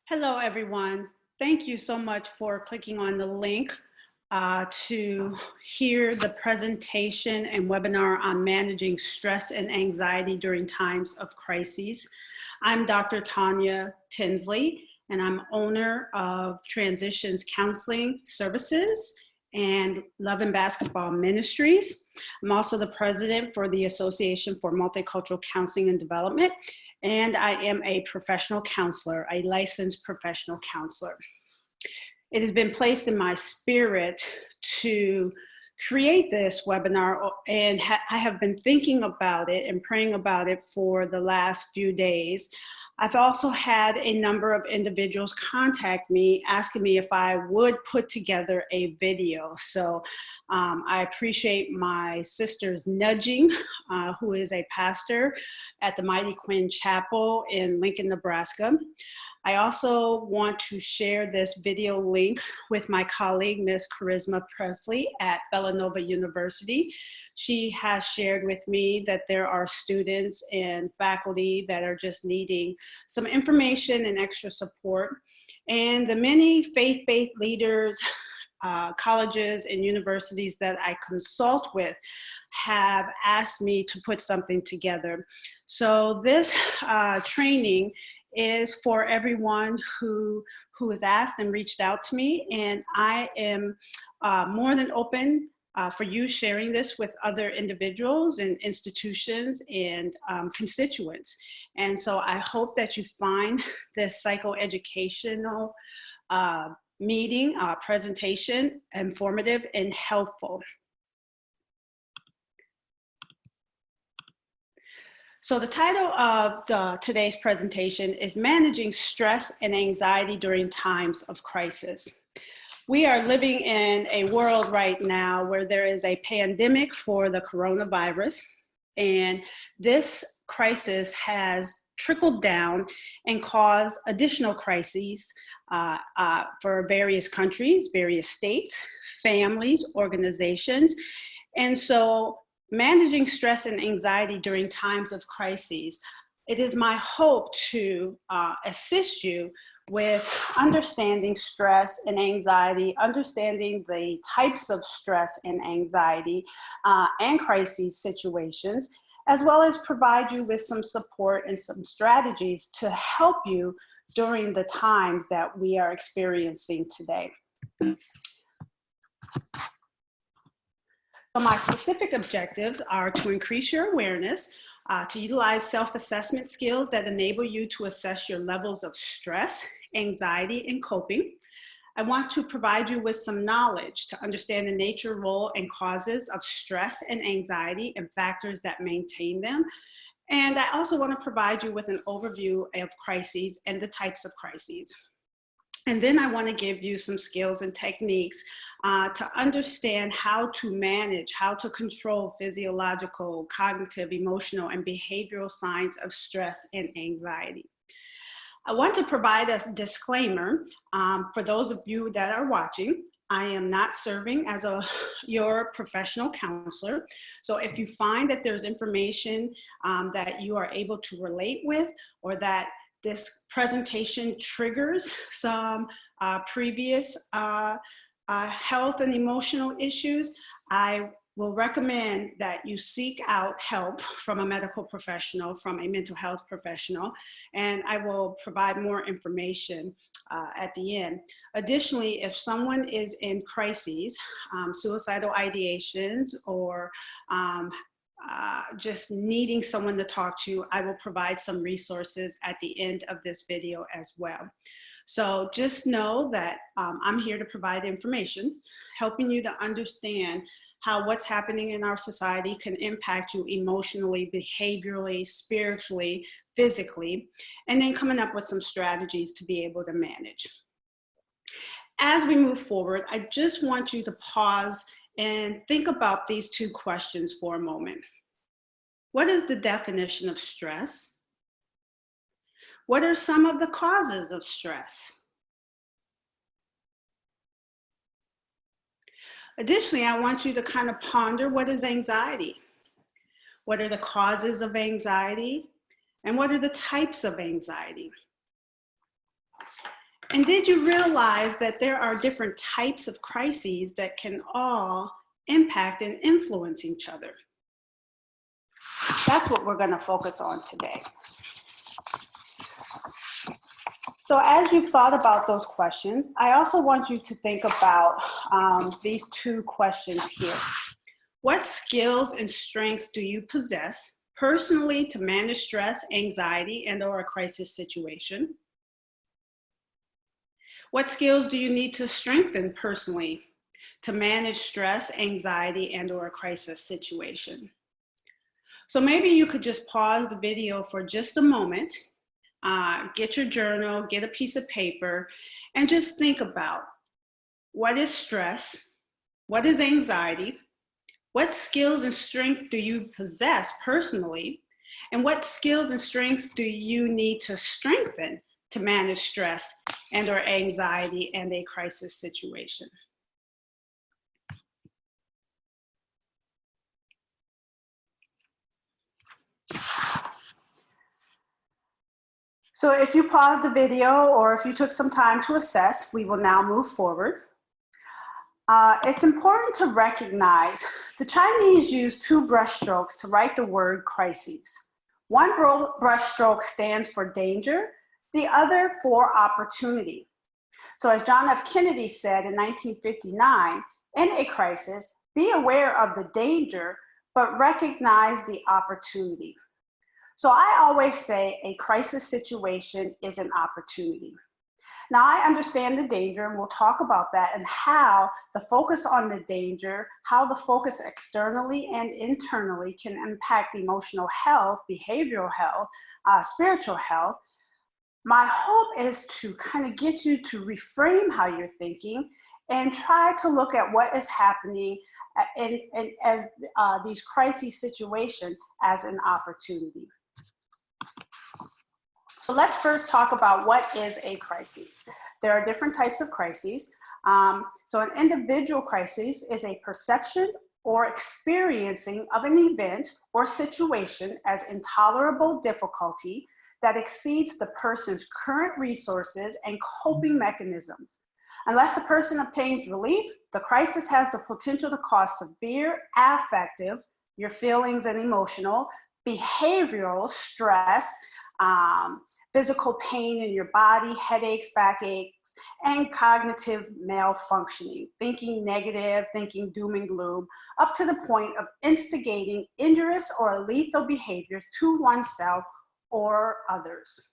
Hello, everyone. Thank you so much for clicking on the link to hear the presentation and webinar on managing stress and anxiety during times of crises. I'm Dr. Taunya Tinsley, and I'm owner of Transitions Counseling Services and Love and Basketball Ministries. I'm also the president for the Association for Multicultural Counseling and Development, and I am a professional counselor, a licensed professional counselor. It has been placed in my spirit to create this webinar, and I have been thinking about it and praying about it for the last few days. I've also had a number of individuals contact me asking me if I would put together a video. So I appreciate my sister's nudging, who is a pastor at the Mighty Quinn Chapel in Lincoln, Nebraska. I also want to share this video link with my colleague, Ms. Charisma Presley at Villanova University. She has shared with me that there are students and faculty that are just needing some information and extra support. And the many faith-based leaders, colleges and universities that I consult with have asked me to put something together. So this training is for everyone who has asked and reached out to me, and I am more than open for you sharing this with other individuals and institutions and constituents. And so I hope that you find this psychoeducational meeting, presentation informative and helpful. So the title of today's presentation is Managing Stress and Anxiety During Times of Crisis. We are living in a world right now where there is a pandemic for the coronavirus, and this crisis has trickled down and caused additional crises for various countries, various states, families, organizations. And so managing stress and anxiety during times of crises, it is my hope to assist you with understanding stress and anxiety, understanding the types of stress and anxiety and crisis situations, as well as provide you with some support and some strategies to help you during the times that we are experiencing today. So my specific objectives are to increase your awareness, to utilize self-assessment skills that enable you to assess your levels of stress, anxiety, and coping. I want to provide you with some knowledge to understand the nature, role, and causes of stress and anxiety and factors that maintain them. And I also want to provide you with an overview of crises and the types of crises. And then I want to give you some skills and techniques to understand how to manage, how to control physiological, cognitive, emotional, and behavioral signs of stress and anxiety. I want to provide a disclaimer for those of you that are watching. I am not serving as your professional counselor. So if you find that there's information that you are able to relate with, or that this presentation triggers some previous health and emotional issues, I will recommend that you seek out help from a medical professional, from a mental health professional, and I will provide more information at the end. Additionally, if someone is in crises, suicidal ideations, or just needing someone to talk to, I will provide some resources at the end of this video as well. So just know that I'm here to provide information, helping you to understand how what's happening in our society can impact you emotionally, behaviorally, spiritually, physically, and then coming up with some strategies to be able to manage. As we move forward, I just want you to pause and think about these two questions for a moment. What is the definition of stress? What are some of the causes of stress? Additionally, I want you to kind of ponder, what is anxiety? What are the causes of anxiety? And what are the types of anxiety? And did you realize that there are different types of crises that can all impact and influence each other? That's what we're going to focus on today. So as you've thought about those questions, I also want you to think about these two questions here. What skills and strengths do you possess personally to manage stress, anxiety, and/or a crisis situation? What skills do you need to strengthen personally to manage stress, anxiety, and/or a crisis situation? So maybe you could just pause the video for just a moment, get your journal, get a piece of paper, and just think about what is stress, what is anxiety, what skills and strength do you possess personally, and what skills and strengths do you need to strengthen to manage stress and/or anxiety and a crisis situation? So if you paused the video or if you took some time to assess, we will now move forward. It's important to recognize the Chinese use two brushstrokes to write the word crises. One brushstroke stands for danger, the other for opportunity. So as John F. Kennedy said in 1959, in a crisis, be aware of the danger, but recognize the opportunity. So I always say a crisis situation is an opportunity. Now I understand the danger, and we'll talk about that and how the focus on the danger, how the focus externally and internally can impact emotional health, behavioral health, spiritual health. My hope is to kind of get you to reframe how you're thinking and try to look at what is happening as these crisis situations as an opportunity. So let's first talk about what is a crisis. There are different types of crises. So an individual crisis is a perception or experiencing of an event or situation as intolerable difficulty that exceeds the person's current resources and coping mechanisms. Unless the person obtains relief, the crisis has the potential to cause severe affective, your feelings and emotional, behavioral stress, physical pain in your body, headaches, backaches, and cognitive malfunctioning, thinking negative, thinking doom and gloom, up to the point of instigating injurious or lethal behavior to oneself or others.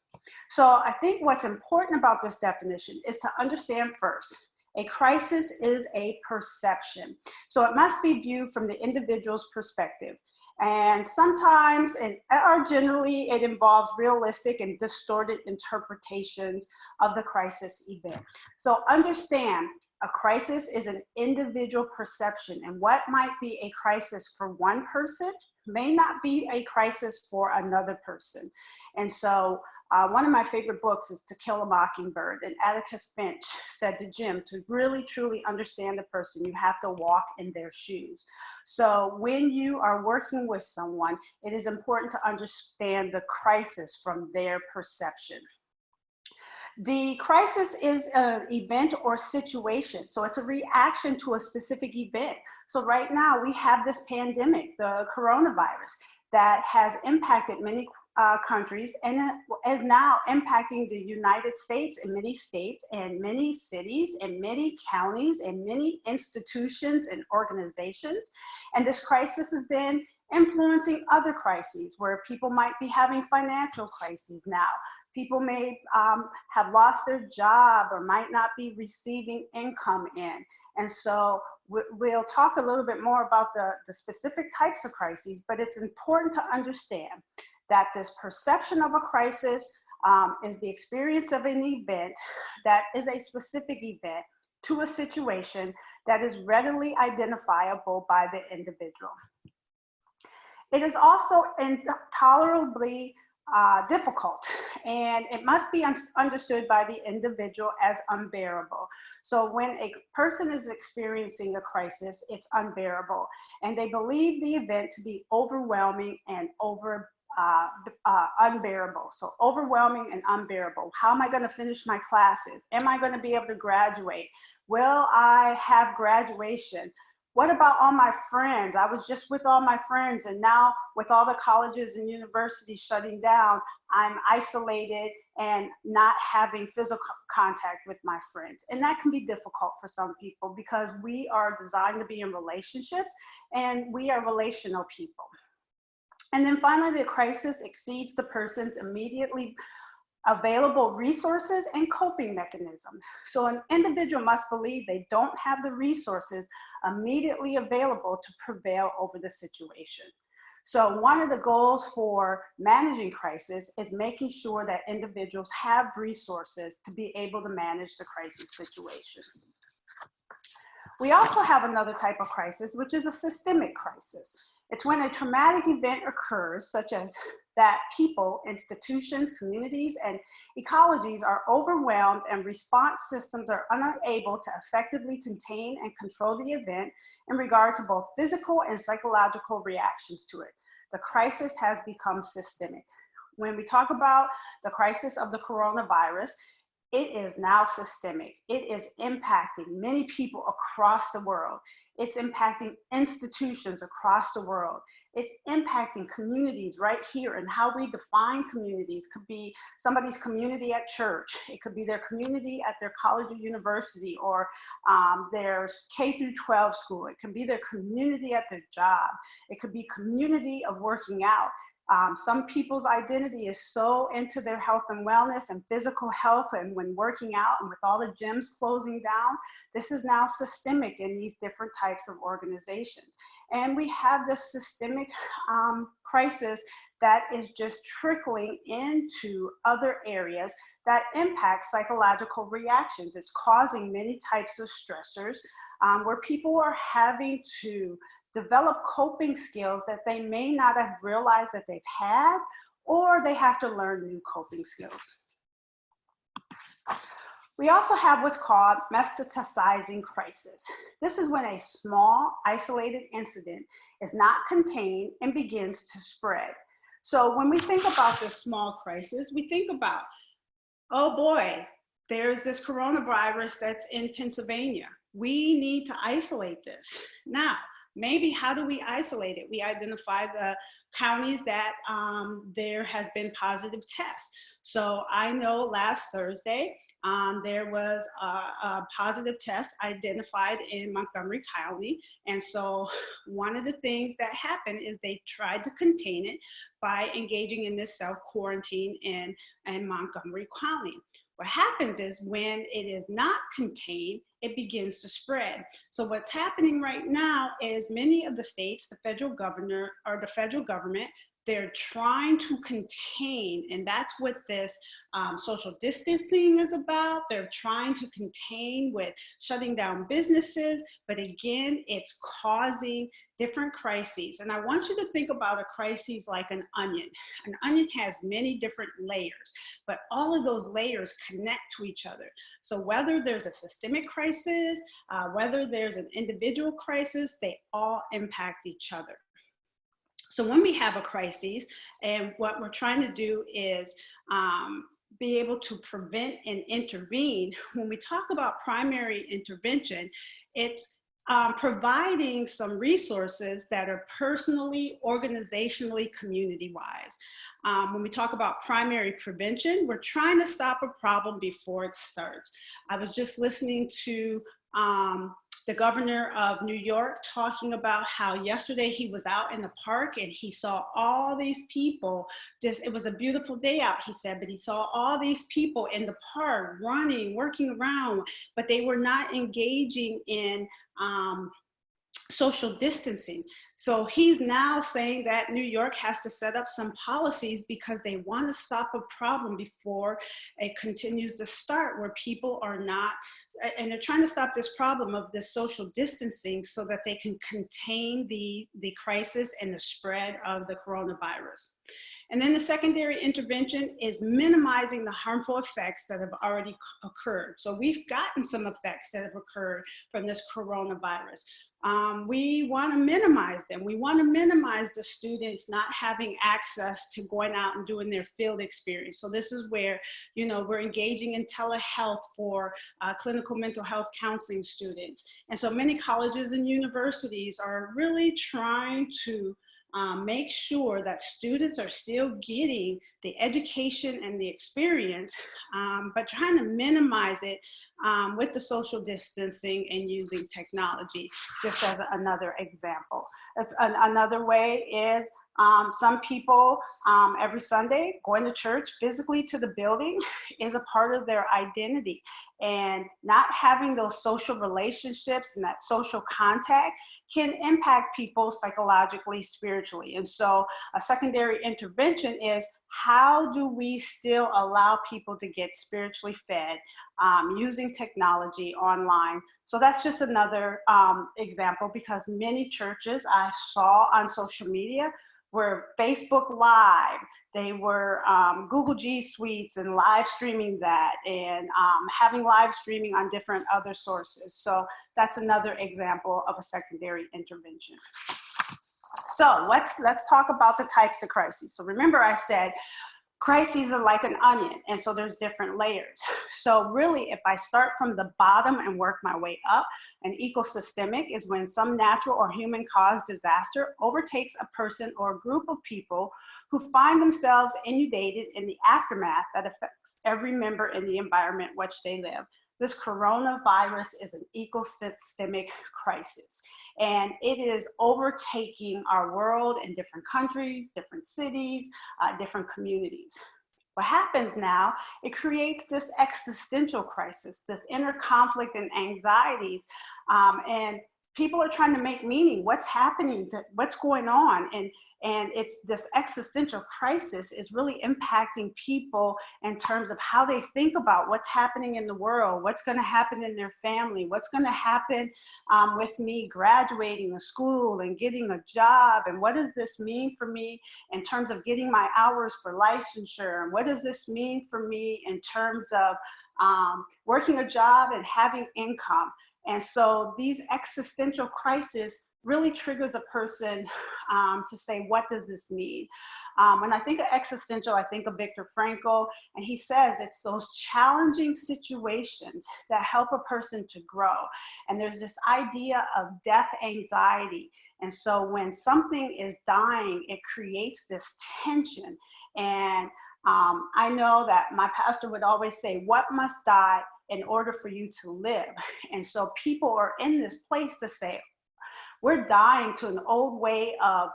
So I think what's important about this definition is to understand first, a crisis is a perception. So it must be viewed from the individual's perspective. And sometimes, or generally, it involves realistic and distorted interpretations of the crisis event. So understand, a crisis is an individual perception, and what might be a crisis for one person may not be a crisis for another person. And so one of my favorite books is To Kill a Mockingbird, and Atticus Finch said to Jim, to really truly understand the person, you have to walk in their shoes. So when you are working with someone, it is important to understand the crisis from their perception. The crisis is an event or situation, so it's a reaction to a specific event. So right now we have this pandemic, the coronavirus, that has impacted many countries and is now impacting the United States and many cities and many counties and many institutions and organizations. And this crisis is then influencing other crises where people might be having financial crises now. People may have lost their job or might not be receiving income in. And so we'll talk a little bit more about the specific types of crises, but it's important to understand that this perception of a crisis is the experience of an event that is a specific event to a situation that is readily identifiable by the individual. It is also intolerably difficult, and it must be understood by the individual as unbearable. So when a person is experiencing a crisis, it's unbearable, and they believe the event to be overwhelming and unbearable. So overwhelming and unbearable. How am I going to finish my classes? Am I going to be able to graduate? Will I have graduation? What about all my friends? I was just with all my friends, and now with all the colleges and universities shutting down, I'm isolated and not having physical contact with my friends. And that can be difficult for some people because we are designed to be in relationships and we are relational people. And then finally, the crisis exceeds the person's immediately available resources and coping mechanisms. So an individual must believe they don't have the resources immediately available to prevail over the situation. So one of the goals for managing crisis is making sure that individuals have resources to be able to manage the crisis situation. We also have another type of crisis, which is a systemic crisis. It's when a traumatic event occurs, such as that people, institutions, communities, and ecologies are overwhelmed and response systems are unable to effectively contain and control the event in regard to both physical and psychological reactions to it. The crisis has become systemic. When we talk about the crisis of the coronavirus, it is now systemic. It is impacting many people across the world. It's impacting institutions across the world. It's impacting communities right here, and how we define communities could be somebody's community at church. It could be their community at their college or university, or their K through 12 school. It can be their community at their job. It could be community of working out. Some people's identity is so into their health and wellness and physical health, and when working out and with all the gyms closing down, this is now systemic in these different types of organizations. And we have this systemic crisis that is just trickling into other areas that impact psychological reactions. It's causing many types of stressors where people are having to develop coping skills that they may not have realized that they've had, or they have to learn new coping skills. We also have what's called metastasizing crisis. This is when a small, isolated incident is not contained and begins to spread. So when we think about this small crisis, we think about, oh boy, there's this coronavirus that's in Pennsylvania. We need to isolate this. Now, maybe how do we isolate it? We identify the counties that there has been positive tests. So I know last Thursday, there was a positive test identified in Montgomery County. And so one of the things that happened is they tried to contain it by engaging in this self-quarantine in Montgomery County. What happens is when it is not contained, it begins to spread. So what's happening right now is many of the states, the federal government, they're trying to contain, and that's what this social distancing is about. They're trying to contain with shutting down businesses, but again, it's causing different crises. And I want you to think about a crisis like an onion. An onion has many different layers, but all of those layers connect to each other. So whether there's a systemic crisis, whether there's an individual crisis, they all impact each other. So when we have a crisis, and what we're trying to do is be able to prevent and intervene, when we talk about primary intervention, it's providing some resources that are personally, organizationally, community-wise. When we talk about primary prevention, we're trying to stop a problem before it starts. I was just listening to the governor of New York talking about how yesterday he was out in the park and he saw all these people. It was a beautiful day out, he said, but he saw all these people in the park running, working around, but they were not engaging in social distancing. So he's now saying that New York has to set up some policies because they want to stop a problem before it continues to start, where people are not, and they're trying to stop this problem of this social distancing so that they can contain the crisis and the spread of the coronavirus. And then the secondary intervention is minimizing the harmful effects that have already occurred. So we've gotten some effects that have occurred from this coronavirus. We want to minimize them. We want to minimize the students not having access to going out and doing their field experience. So this is where, you know, we're engaging in telehealth for clinical mental health counseling students. And so many colleges and universities are really trying to make sure that students are still getting the education and the experience, but trying to minimize it with the social distancing and using technology, just as another example. Another way is some people every Sunday going to church physically to the building is a part of their identity. And not having those social relationships and that social contact can impact people psychologically, spiritually. And so a secondary intervention is, how do we still allow people to get spiritually fed using technology online? So that's just another example, because many churches I saw on social media were Facebook Live. They were Google G Suites and live streaming that, and having live streaming on different other sources. So that's another example of a secondary intervention. So let's talk about the types of crises. So remember I said crises are like an onion, and so there's different layers. So really, if I start from the bottom and work my way up, an ecosystemic is when some natural or human-caused disaster overtakes a person or a group of people who find themselves inundated in the aftermath that affects every member in the environment in which they live. This coronavirus is an ecosystemic crisis, and it is overtaking our world in different countries, different cities, different communities. What happens now, it creates this existential crisis, this inner conflict and anxieties, and people are trying to make meaning. What's happening? What's going on? And it's this existential crisis is really impacting people in terms of how they think about what's happening in the world, what's going to happen in their family, what's going to happen with me graduating the school and getting a job, and what does this mean for me in terms of getting my hours for licensure, and what does this mean for me in terms of working a job and having income. And so these existential crises really triggers a person to say, what does this mean? When I think of existential, I think of Viktor Frankl, and he says it's those challenging situations that help a person to grow. And there's this idea of death anxiety. And so when something is dying, it creates this tension. And I know that my pastor would always say, what must die in order for you to live? And so people are in this place to say, we're dying to an old way of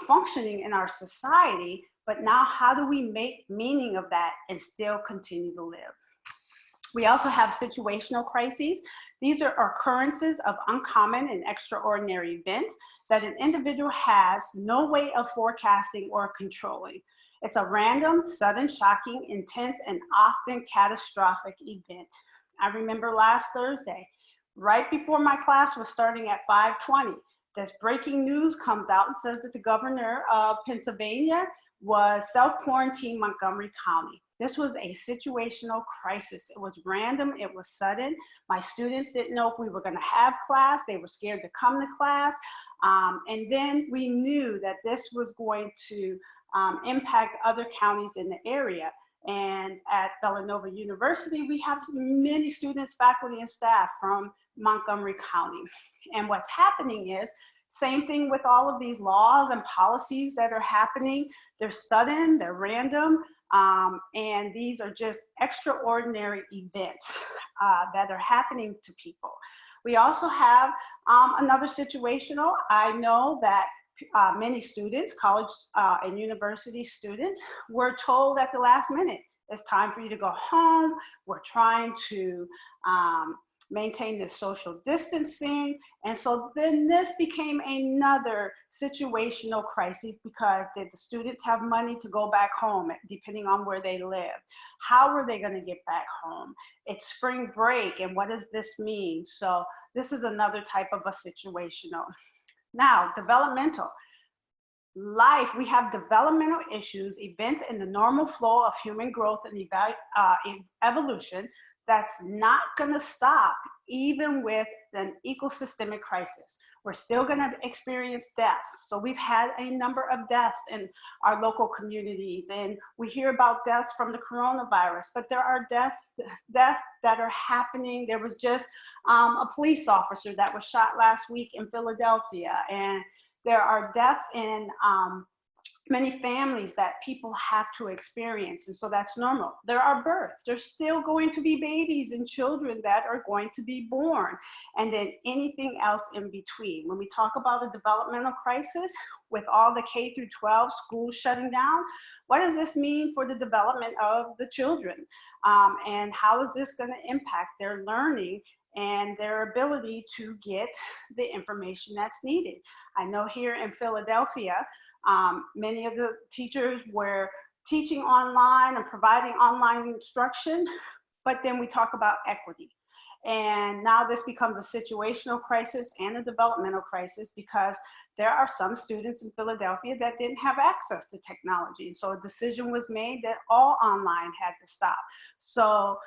functioning in our society, but now how do we make meaning of that and still continue to live? We also have situational crises. These are occurrences of uncommon and extraordinary events that an individual has no way of forecasting or controlling. It's a random, sudden, shocking, intense, and often catastrophic event. I remember last Thursday, right before my class was starting at 5:20, this breaking news comes out and says that the governor of Pennsylvania was self-quarantined Montgomery County. This was a situational crisis. It was random, it was sudden. My students didn't know if we were gonna have class. They were scared to come to class. And then we knew that this was going to impact other counties in the area. And at Villanova University, we have many students, faculty, and staff from Montgomery County. And what's happening is, same thing with all of these laws and policies that are happening. They're sudden, they're random, and these are just extraordinary events that are happening to people. We also have another situational. I know that many students, college and university students, were told at the last minute, it's time for you to go home. We're trying to maintain this social distancing. And so then this became another situational crisis, because did the students have money to go back home, depending on where they live? How were they going to get back home? It's spring break, and what does this mean? So this is another type of a situational. Now, developmental. life, we have developmental issues, events in the normal flow of human growth and evolution that's not going to stop even with an ecosystemic crisis. We're still going to experience death. So we've had a number of deaths in our local communities, and we hear about deaths from the coronavirus, but there are deaths that are happening. There was just a police officer that was shot last week in Philadelphia, and there are deaths in many families that people have to experience, and so that's normal. There are births. There's still going to be babies and children that are going to be born, and then anything else in between. When we talk about a developmental crisis, with all the K through 12 schools shutting down, what does this mean for the development of the children? And how is this going to impact their learning and their ability to get the information that's needed? I know here in Philadelphia, many of the teachers were teaching online and providing online instruction, but then we talk about equity. And now this becomes a situational crisis and a developmental crisis, because there are some students in Philadelphia that didn't have access to technology. So a decision was made that all online had to stop. So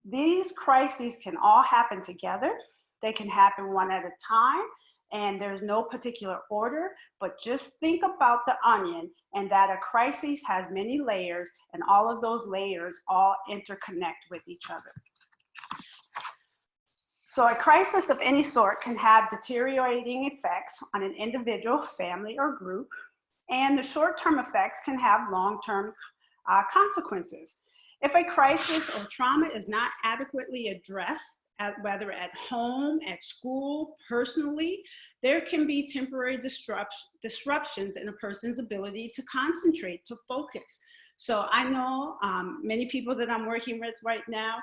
these crises can all happen together. They can happen one at a time, and there's no particular order, but just think about the onion, and that a crisis has many layers, and all of those layers all interconnect with each other. So a crisis of any sort can have deteriorating effects on an individual, family, or group, and the short-term effects can have long-term consequences. If a crisis or trauma is not adequately addressed, whether at home, at school, personally, there can be temporary disruptions in a person's ability to concentrate, to focus. So I know many people that I'm working with right now,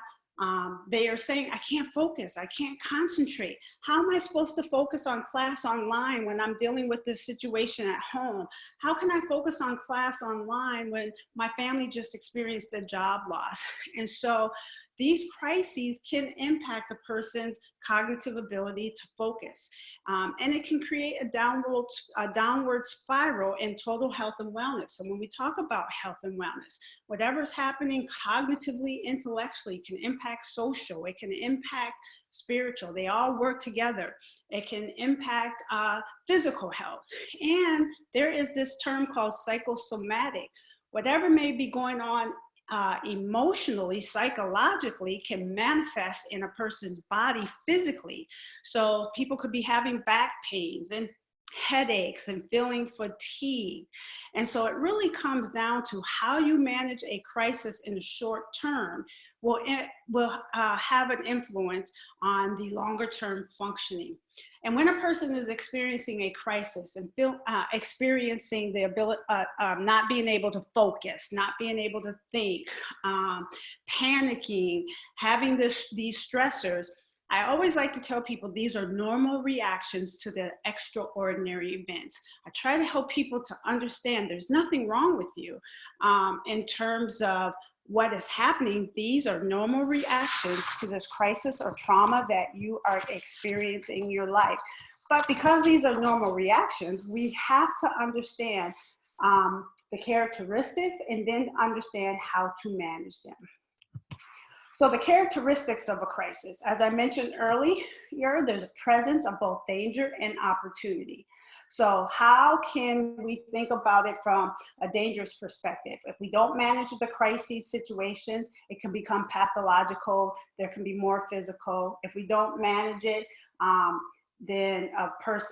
they are saying, I can't focus, I can't concentrate. How am I supposed to focus on class online when I'm dealing with this situation at home? How can I focus on class online when my family just experienced a job loss? And so these crises can impact a person's cognitive ability to focus. And it can create a downward spiral in total health and wellness. So when we talk about health and wellness, whatever's happening cognitively, intellectually, can impact social, it can impact spiritual. They all work together. It can impact physical health. And there is this term called psychosomatic. Whatever may be going on emotionally, psychologically, can manifest in a person's body physically. So people could be having back pains and headaches and feeling fatigue. And so it really comes down to how you manage a crisis in the short term will have an influence on the longer term functioning. And when a person is experiencing a crisis and experiencing the ability, not being able to focus, not being able to think, panicking, having these stressors, I always like to tell people these are normal reactions to the extraordinary events. I try to help people to understand there's nothing wrong with you in terms of what is happening. These are normal reactions to this crisis or trauma that you are experiencing in your life. But because these are normal reactions, we have to understand the characteristics and then understand how to manage them. So the characteristics of a crisis, as I mentioned earlier, there's a presence of both danger and opportunity. So how can we think about it from a dangerous perspective? If we don't manage the crisis situations, it can become pathological. There can be more physical. If we don't manage it, then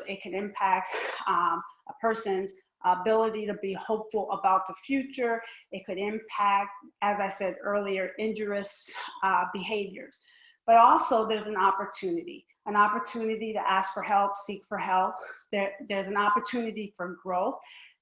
it can impact a person's ability to be hopeful about the future. It could impact, as I said earlier, injurious behaviors. But also there's an opportunity to ask for help, seek for help. There's an opportunity for growth.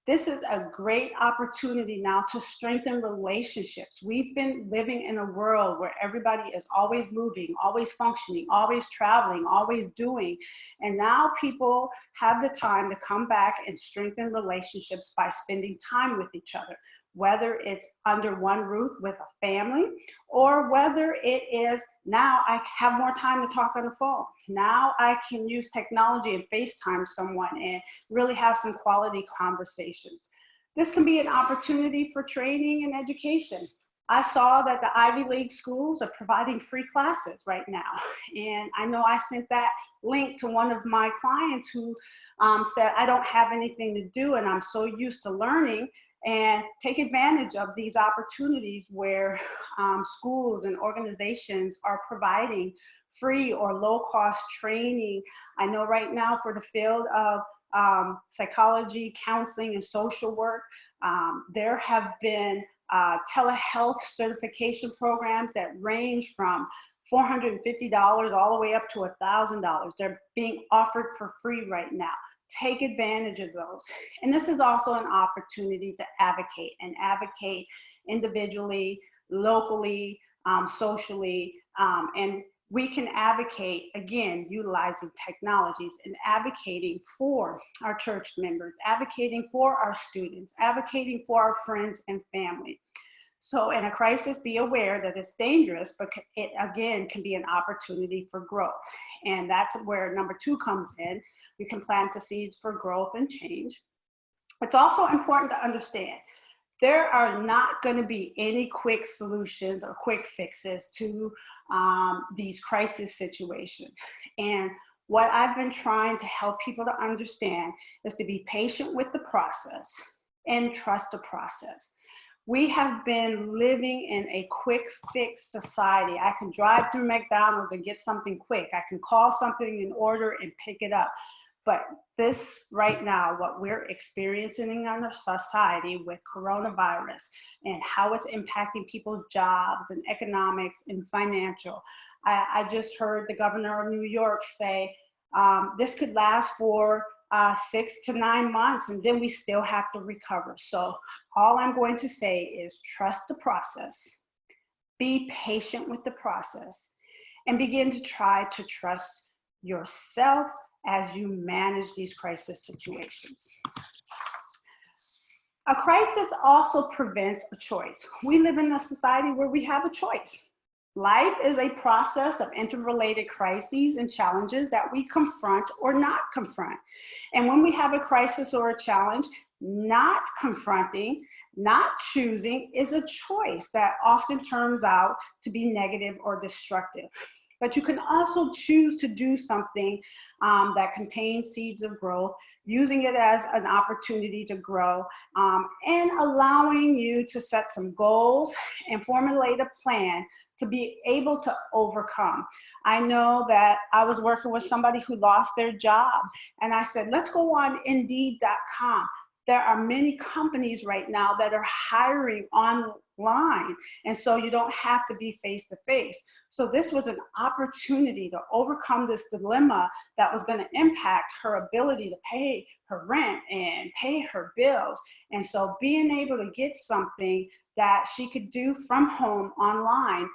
This is a great opportunity now to strengthen relationships. We've been living in a world where everybody is always moving, always functioning, always traveling, always doing. And now people have the time to come back and strengthen relationships by spending time with each other. whether it's under one roof with a family, or whether it is now I have more time to talk on the phone. Now I can use technology and FaceTime someone and really have some quality conversations. This can be an opportunity for training and education. I saw that the Ivy League schools are providing free classes right now. And I know I sent that link to one of my clients who said, I don't have anything to do and I'm so used to learning, and take advantage of these opportunities where schools and organizations are providing free or low-cost training. I know right now for the field of psychology, counseling, and social work, there have been telehealth certification programs that range from $450 all the way up to $1,000. They're being offered for free right now. Take advantage of those. And this is also an opportunity to advocate individually, locally, socially, and we can advocate, again, utilizing technologies and advocating for our church members, advocating for our students, advocating for our friends and family. So in a crisis, be aware that it's dangerous, but it, again, can be an opportunity for growth. And that's where number 2 comes in. We can plant the seeds for growth and change. It's also important to understand there are not going to be any quick solutions or quick fixes to these crisis situations. And what I've been trying to help people to understand is to be patient with the process and trust the process. We have been living in a quick fix society. I can drive through McDonald's and get something quick. I can call something in order and pick it up. But this right now, what we're experiencing in our society with coronavirus and how it's impacting people's jobs and economics and financial. I just heard the governor of New York say this could last for 6 to 9 months, and then we still have to recover. So all I'm going to say is trust the process, be patient with the process, and begin to try to trust yourself as you manage these crisis situations. A crisis also prevents a choice. We live in a society where we have a choice. Life is a process of interrelated crises and challenges that we confront or not confront. And when we have a crisis or a challenge, not confronting, not choosing is a choice that often turns out to be negative or destructive. But you can also choose to do something that contains seeds of growth, using it as an opportunity to grow, and allowing you to set some goals and formulate a plan to be able to overcome. I know that I was working with somebody who lost their job, and I said, let's go on Indeed.com. There are many companies right now that are hiring online, and so you don't have to be face to face. So this was an opportunity to overcome this dilemma that was going to impact her ability to pay her rent and pay her bills. And so being able to get something that she could do from home online,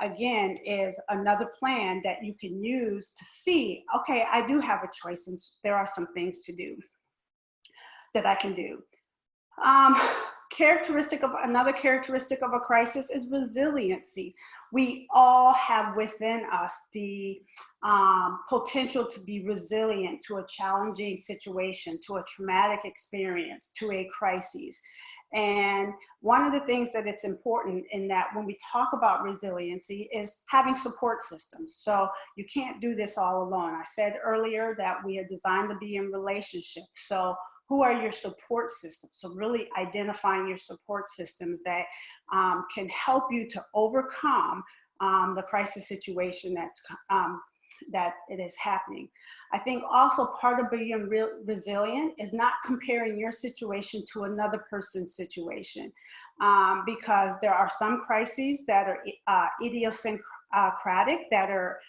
again, is another plan that you can use to see, okay, I do have a choice and there are some things to do that I can do. Another characteristic of a crisis is resiliency. We all have within us the potential to be resilient to a challenging situation, to a traumatic experience, to a crisis. And one of the things that it's important in that when we talk about resiliency is having support systems. So you can't do this all alone. I said earlier that we are designed to be in relationships. So who are your support systems? So really identifying your support systems that can help you to overcome the crisis situation that it is happening. I think also part of being resilient is not comparing your situation to another person's situation, because there are some crises that are idiosyncratic, that are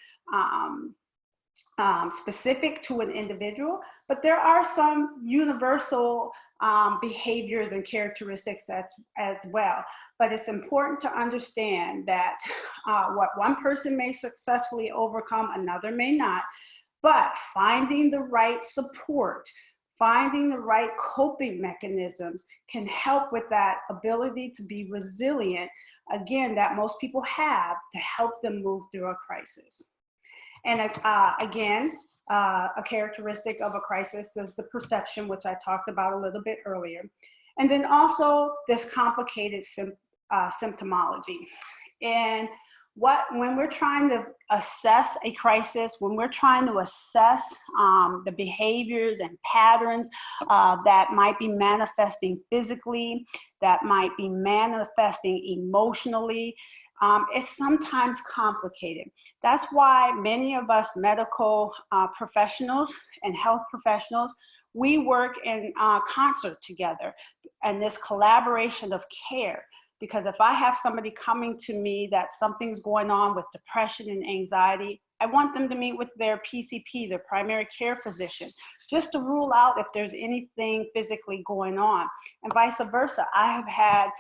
specific to an individual, but there are some universal behaviors and characteristics as well. But it's important to understand that what one person may successfully overcome, another may not, but finding the right support, Finding the right coping mechanisms can help with that ability to be resilient, again, that most people have to help them move through a crisis. And again, a characteristic of a crisis is the perception, which I talked about a little bit earlier. And then also this complicated symptomology. And when we're trying to assess a crisis, when we're trying to assess the behaviors and patterns that might be manifesting physically, that might be manifesting emotionally, it's sometimes complicated. That's why many of us medical professionals and health professionals, we work in concert together and this collaboration of care. Because if I have somebody coming to me that something's going on with depression and anxiety, I want them to meet with their PCP, their primary care physician, just to rule out if there's anything physically going on. And vice versa. I have had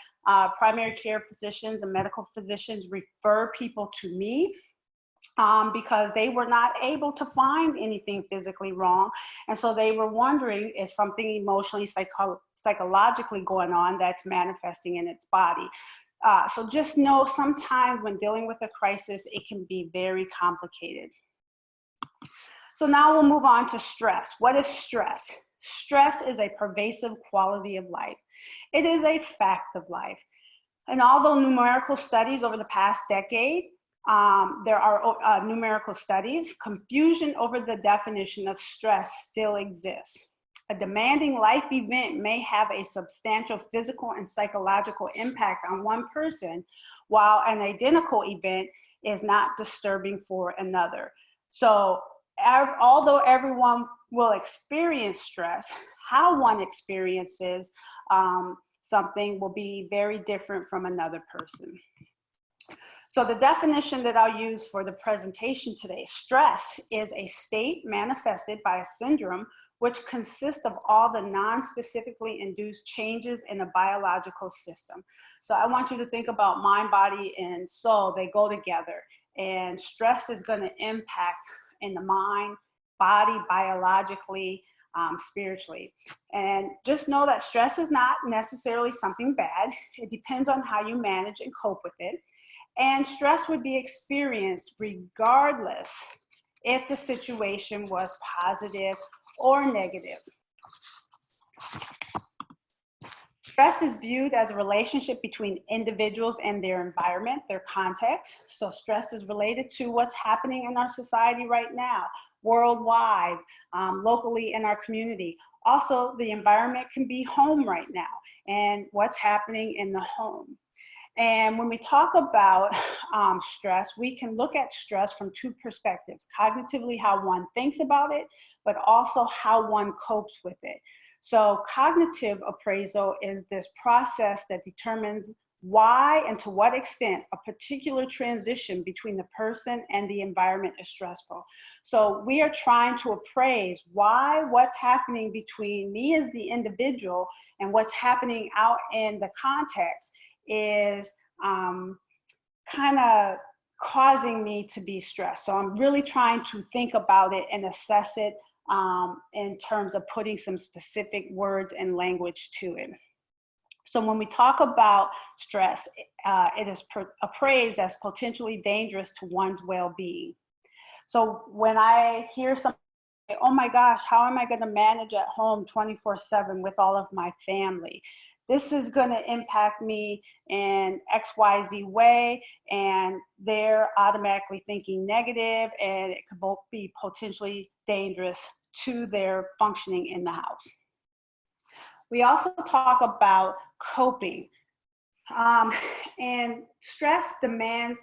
primary care physicians and medical physicians refer people to me because they were not able to find anything physically wrong. And so they were wondering if something emotionally, psychologically going on that's manifesting in its body. So just know sometimes when dealing with a crisis, it can be very complicated. So now we'll move on to stress. What is stress? Stress is a pervasive quality of life. It is a fact of life. And although numerical studies over the past decade, there are numerical studies, confusion over the definition of stress still exists. A demanding life event may have a substantial physical and psychological impact on one person, while an identical event is not disturbing for another. So although everyone will experience stress, how one experiences something will be very different from another person. So the definition that I'll use for the presentation today, stress is a state manifested by a syndrome which consists of all the non-specifically induced changes in a biological system. So I want you to think about mind, body, and soul. They go together, and stress is going to impact in the mind, body, biologically, spiritually. And just know that stress is not necessarily something bad. It depends on how you manage and cope with it. And stress would be experienced regardless if the situation was positive or negative. Stress is viewed as a relationship between individuals and their environment, their context. So stress is related to what's happening in our society right now, worldwide, locally in our community. Also, the environment can be home right now and what's happening in the home. And when we talk about stress, we can look at stress from two perspectives: cognitively, how one thinks about it, but also how one copes with it. So cognitive appraisal is this process that determines why and to what extent a particular transition between the person and the environment is stressful. So we are trying to appraise why what's happening between me as the individual and what's happening out in the context is kind of causing me to be stressed. So I'm really trying to think about it and assess it in terms of putting some specific words and language to it. So when we talk about stress, it is appraised as potentially dangerous to one's well-being. So when I hear something, oh my gosh, how am I going to manage at home 24/7 with all of my family? This is going to impact me in XYZ way, and they're automatically thinking negative, and it could both be potentially dangerous to their functioning in the house. We also talk about coping, and stress demands,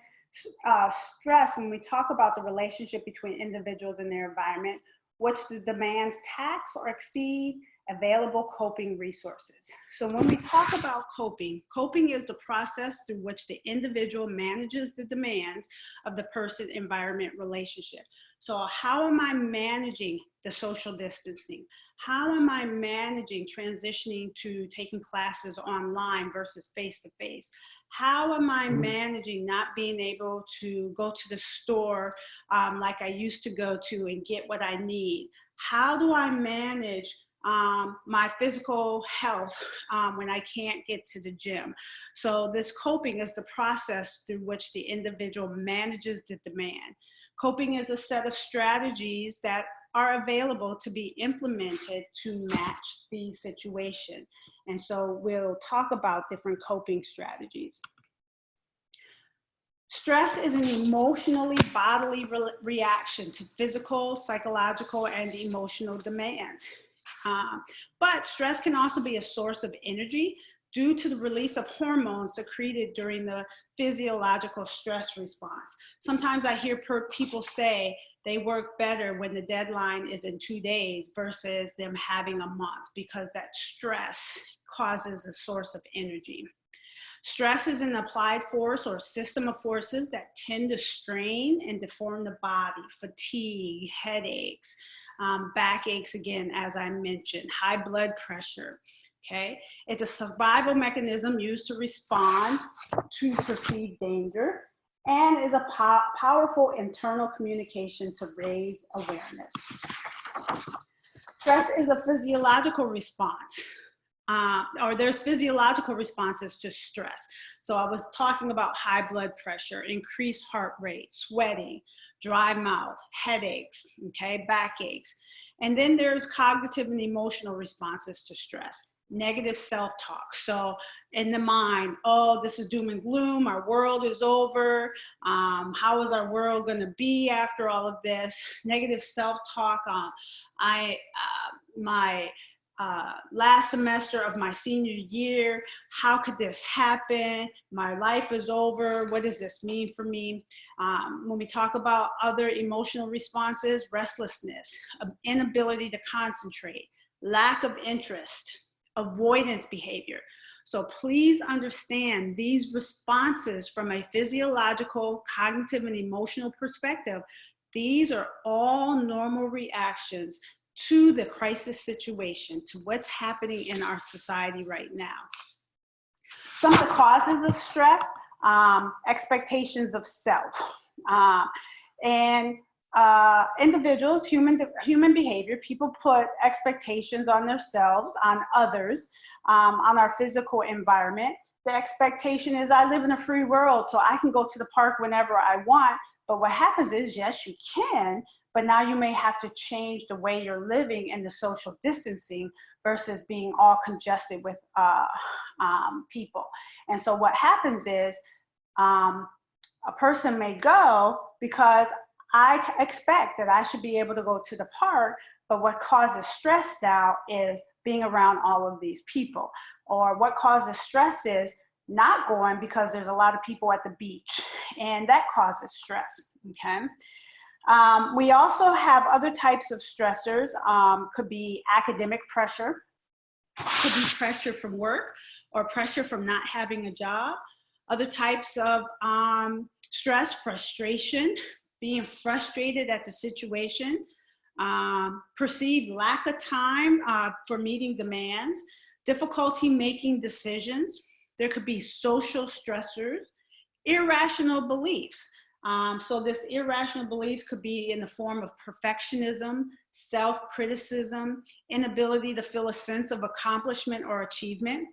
stress, when we talk about the relationship between individuals and their environment, which demands tax or exceed available coping resources. So when we talk about coping, coping is the process through which the individual manages the demands of the person-environment relationship. So how am I managing the social distancing? How am I managing transitioning to taking classes online versus face-to-face? How am I managing not being able to go to the store like I used to go to and get what I need? How do I manage my physical health when I can't get to the gym. So this coping is the process through which the individual manages the demand. Coping is a set of strategies that are available to be implemented to match the situation. And so we'll talk about different coping strategies. Stress is an emotionally bodily reaction to physical, psychological, and emotional demands. But stress can also be a source of energy due to the release of hormones secreted during the physiological stress response. Sometimes I hear people say they work better when the deadline is in 2 days versus them having a month, because that stress causes a source of energy. Stress is an applied force or system of forces that tend to strain and deform the body. Fatigue, headaches, backaches, again, as I mentioned, high blood pressure, okay? It's a survival mechanism used to respond to perceived danger and is a powerful internal communication to raise awareness. Stress is a physiological response. Or there's physiological responses to stress. So I was talking about high blood pressure, increased heart rate, sweating, dry mouth, headaches, okay, backaches. And then there's cognitive and emotional responses to stress. Negative self-talk. So in the mind, oh, this is doom and gloom, our world is over. How is our world gonna be after all of this? Negative self-talk. Last semester of my senior year, how could this happen? My life is over. What does this mean for me? When we talk about other emotional responses, restlessness, inability to concentrate, lack of interest, avoidance behavior. So please understand these responses from a physiological, cognitive, and emotional perspective. These are all normal reactions to the crisis situation, to what's happening in our society right now. Some of the causes of stress, expectations of self. Individuals, human behavior, people put expectations on themselves, on others, on our physical environment. The expectation is I live in a free world, so I can go to the park whenever I want. But what happens is, yes, you can, but now you may have to change the way you're living and the social distancing versus being all congested with people. And so what happens is a person may go because I expect that I should be able to go to the park, but what causes stress now is being around all of these people. Or what causes stress is not going because there's a lot of people at the beach, and that causes stress, okay? We also have other types of stressors. Could be academic pressure, could be pressure from work or pressure from not having a job. Other types of stress, frustration, being frustrated at the situation, perceived lack of time for meeting demands, difficulty making decisions. There could be social stressors, irrational beliefs. So this irrational beliefs could be in the form of perfectionism, self-criticism, inability to feel a sense of accomplishment or achievement,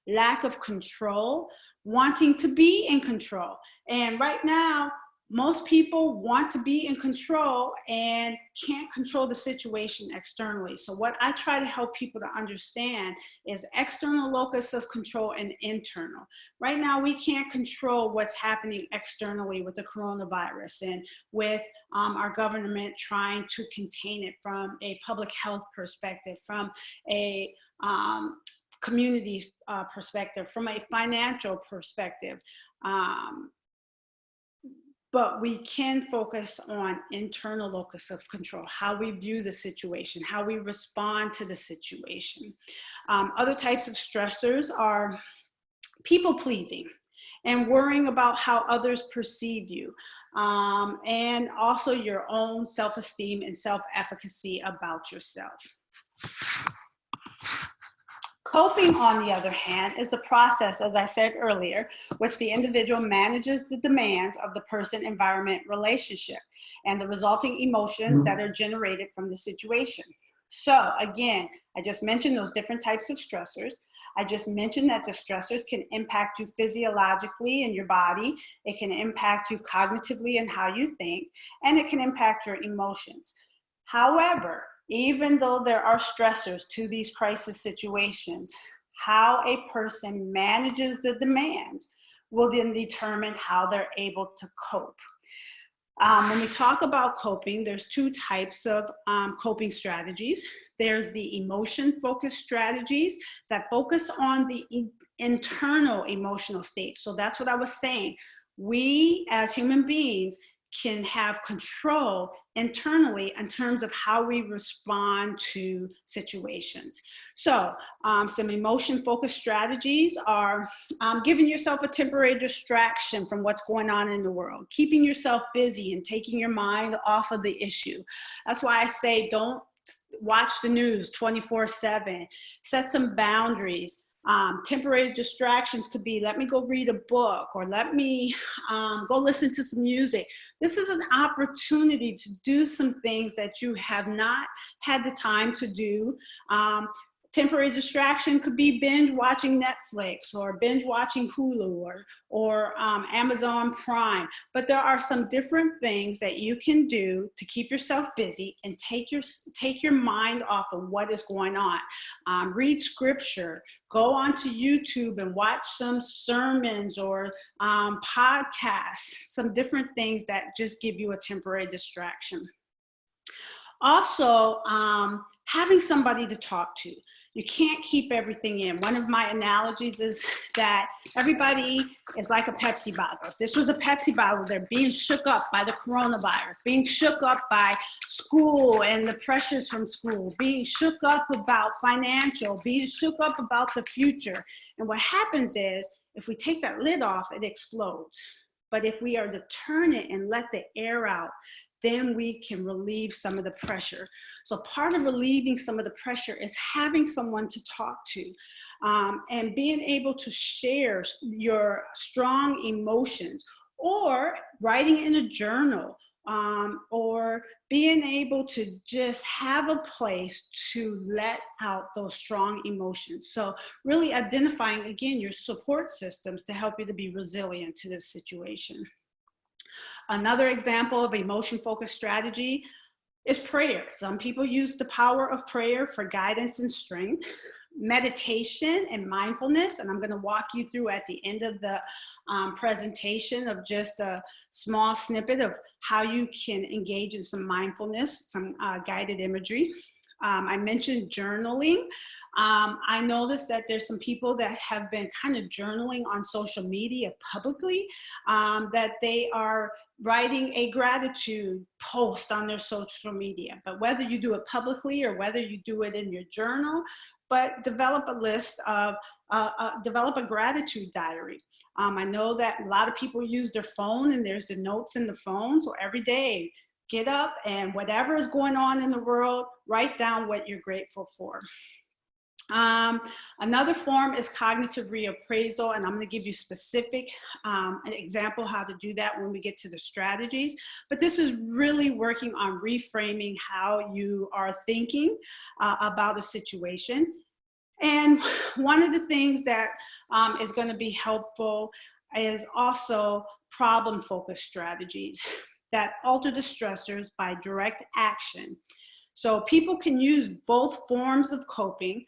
lack of control, wanting to be in control. And right now, most people want to be in control and can't control the situation externally. So what I try to help people to understand is external locus of control and internal. Right now, we can't control what's happening externally with the coronavirus and with our government trying to contain it from a public health perspective, from a community perspective, from a financial perspective. But we can focus on internal locus of control, how we view the situation, how we respond to the situation. Other types of stressors are people pleasing and worrying about how others perceive you, and also your own self-esteem and self-efficacy about yourself. Coping, on the other hand, is a process, as I said earlier, which the individual manages the demands of the person-environment relationship and the resulting emotions that are generated from the situation. So again, I just mentioned those different types of stressors. I just mentioned that the stressors can impact you physiologically in your body. It can impact you cognitively and how you think, and it can impact your emotions. However, even though there are stressors to these crisis situations, how a person manages the demands will then determine how they're able to cope. When we talk about coping, there's two types of coping strategies. There's the emotion-focused strategies that focus on the internal emotional state. So that's what I was saying. We as human beings can have control internally in terms of how we respond to situations. So some emotion-focused strategies are giving yourself a temporary distraction from what's going on in the world, keeping yourself busy and taking your mind off of the issue. That's why I say don't watch the news 24/7. Set some boundaries. Temporary distractions could be, let me go read a book, or let me go listen to some music. This is an opportunity to do some things that you have not had the time to do. Temporary distraction could be binge watching Netflix, or binge watching Hulu, or Amazon Prime. But there are some different things that you can do to keep yourself busy and take your mind off of what is going on. Read scripture, go onto YouTube and watch some sermons or podcasts, some different things that just give you a temporary distraction. Also, having somebody to talk to. You can't keep everything in. One of my analogies is that everybody is like a Pepsi bottle. If this was a Pepsi bottle, they're being shook up by the coronavirus, being shook up by school and the pressures from school, being shook up about financial, being shook up about the future. And what happens is, if we take that lid off, it explodes. But if we are to turn it and let the air out, then we can relieve some of the pressure. So part of relieving some of the pressure is having someone to talk to, and being able to share your strong emotions, or writing in a journal, or being able to just have a place to let out those strong emotions. So really identifying, again, your support systems to help you to be resilient to this situation. Another example of emotion-focused strategy is prayer. Some people use the power of prayer for guidance and strength. Meditation and mindfulness, and I'm going to walk you through at the end of the presentation of just a small snippet of how you can engage in some mindfulness, some guided imagery. I mentioned journaling. I noticed that there's some people that have been kind of journaling on social media publicly, that they are writing a gratitude post on their social media. But whether you do it publicly or whether you do it in your journal, but develop a list of, develop a gratitude diary. I know that a lot of people use their phone, and there's the notes in the phone. So every day, get up and whatever is going on in the world, write down what you're grateful for. Another form is cognitive reappraisal, and I'm going to give you specific an example how to do that when we get to the strategies. But this is really working on reframing how you are thinking about a situation. And one of the things that is going to be helpful is also problem-focused strategies that alter the stressors by direct action. So people can use both forms of coping,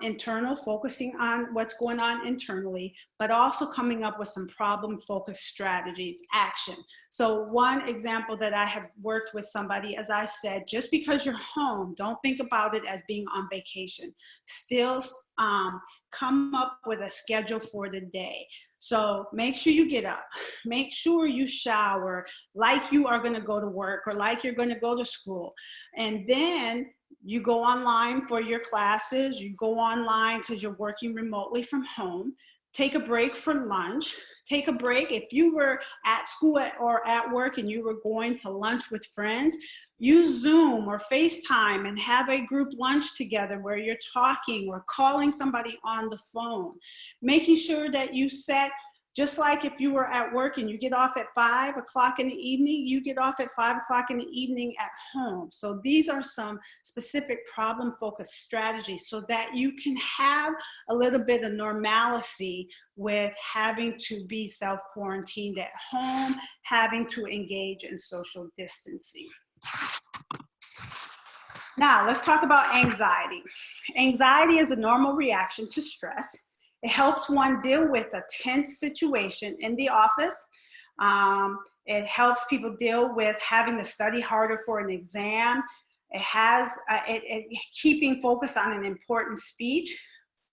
internal, focusing on what's going on internally, but also coming up with some problem-focused strategies, action. So one example that I have worked with somebody, as I said, just because you're home, don't think about it as being on vacation. Still come up with a schedule for the day. So make sure you get up, make sure you shower like you are going to go to work or like you're going to go to school. And then you go online for your classes, you go online because you're working remotely from home. Take a break for lunch. Take a break. If you were at school or at work and you were going to lunch with friends, use Zoom or FaceTime and have a group lunch together where you're talking or calling somebody on the phone. Making sure that you set Just like if you were at work and you get off at 5 o'clock in the evening, you get off at 5 o'clock in the evening at home. So these are some specific problem-focused strategies so that you can have a little bit of normalcy with having to be self-quarantined at home, having to engage in social distancing. Now, let's talk about anxiety. Anxiety is a normal reaction to stress. It helps one deal with a tense situation in the office. It helps people deal with having to study harder for an exam. It has keeping focus on an important speech.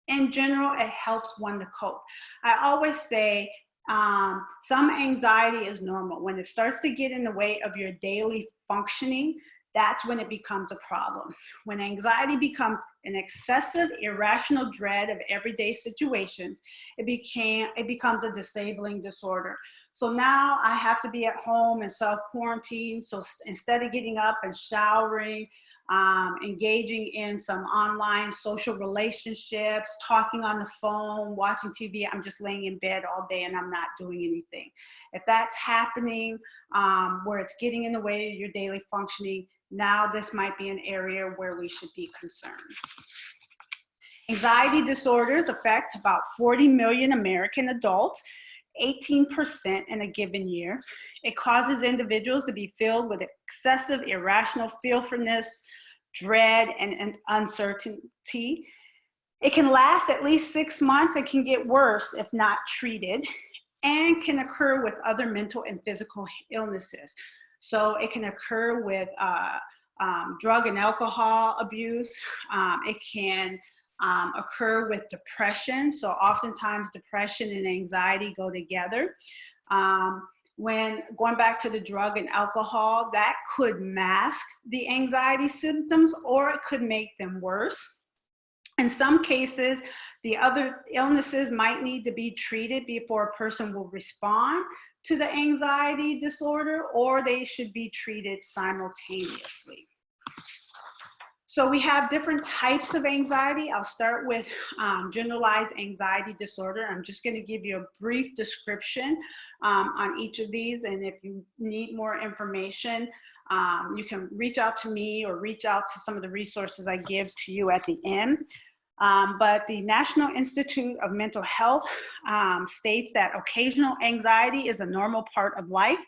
In general, it helps one to cope. I always say some anxiety is normal. When it starts to get in the way of your daily functioning, that's when it becomes a problem. When anxiety becomes an excessive, irrational dread of everyday situations, it becomes a disabling disorder. So now I have to be at home and self-quarantine. So instead of getting up and showering, engaging in some online social relationships, talking on the phone, watching TV, I'm just laying in bed all day and I'm not doing anything. If that's happening, where it's getting in the way of your daily functioning, now this might be an area where we should be concerned. Anxiety disorders affect about 40 million American adults, 18% in a given year. It causes individuals to be filled with excessive, irrational fearfulness, dread, and uncertainty. It can last at least 6 months and can get worse if not treated, and can occur with other mental and physical illnesses. So it can occur with drug and alcohol abuse. It can occur with depression. So oftentimes depression and anxiety go together. When going back to the drug and alcohol, that could mask the anxiety symptoms or it could make them worse. In some cases, the other illnesses might need to be treated before a person will respond to the anxiety disorder, or they should be treated simultaneously. So we have different types of anxiety. I'll start with generalized anxiety disorder. I'm just going to give you a brief description on each of these. And if you need more information, you can reach out to me or reach out to some of the resources I give to you at the end. But the National Institute of Mental Health states that occasional anxiety is a normal part of life.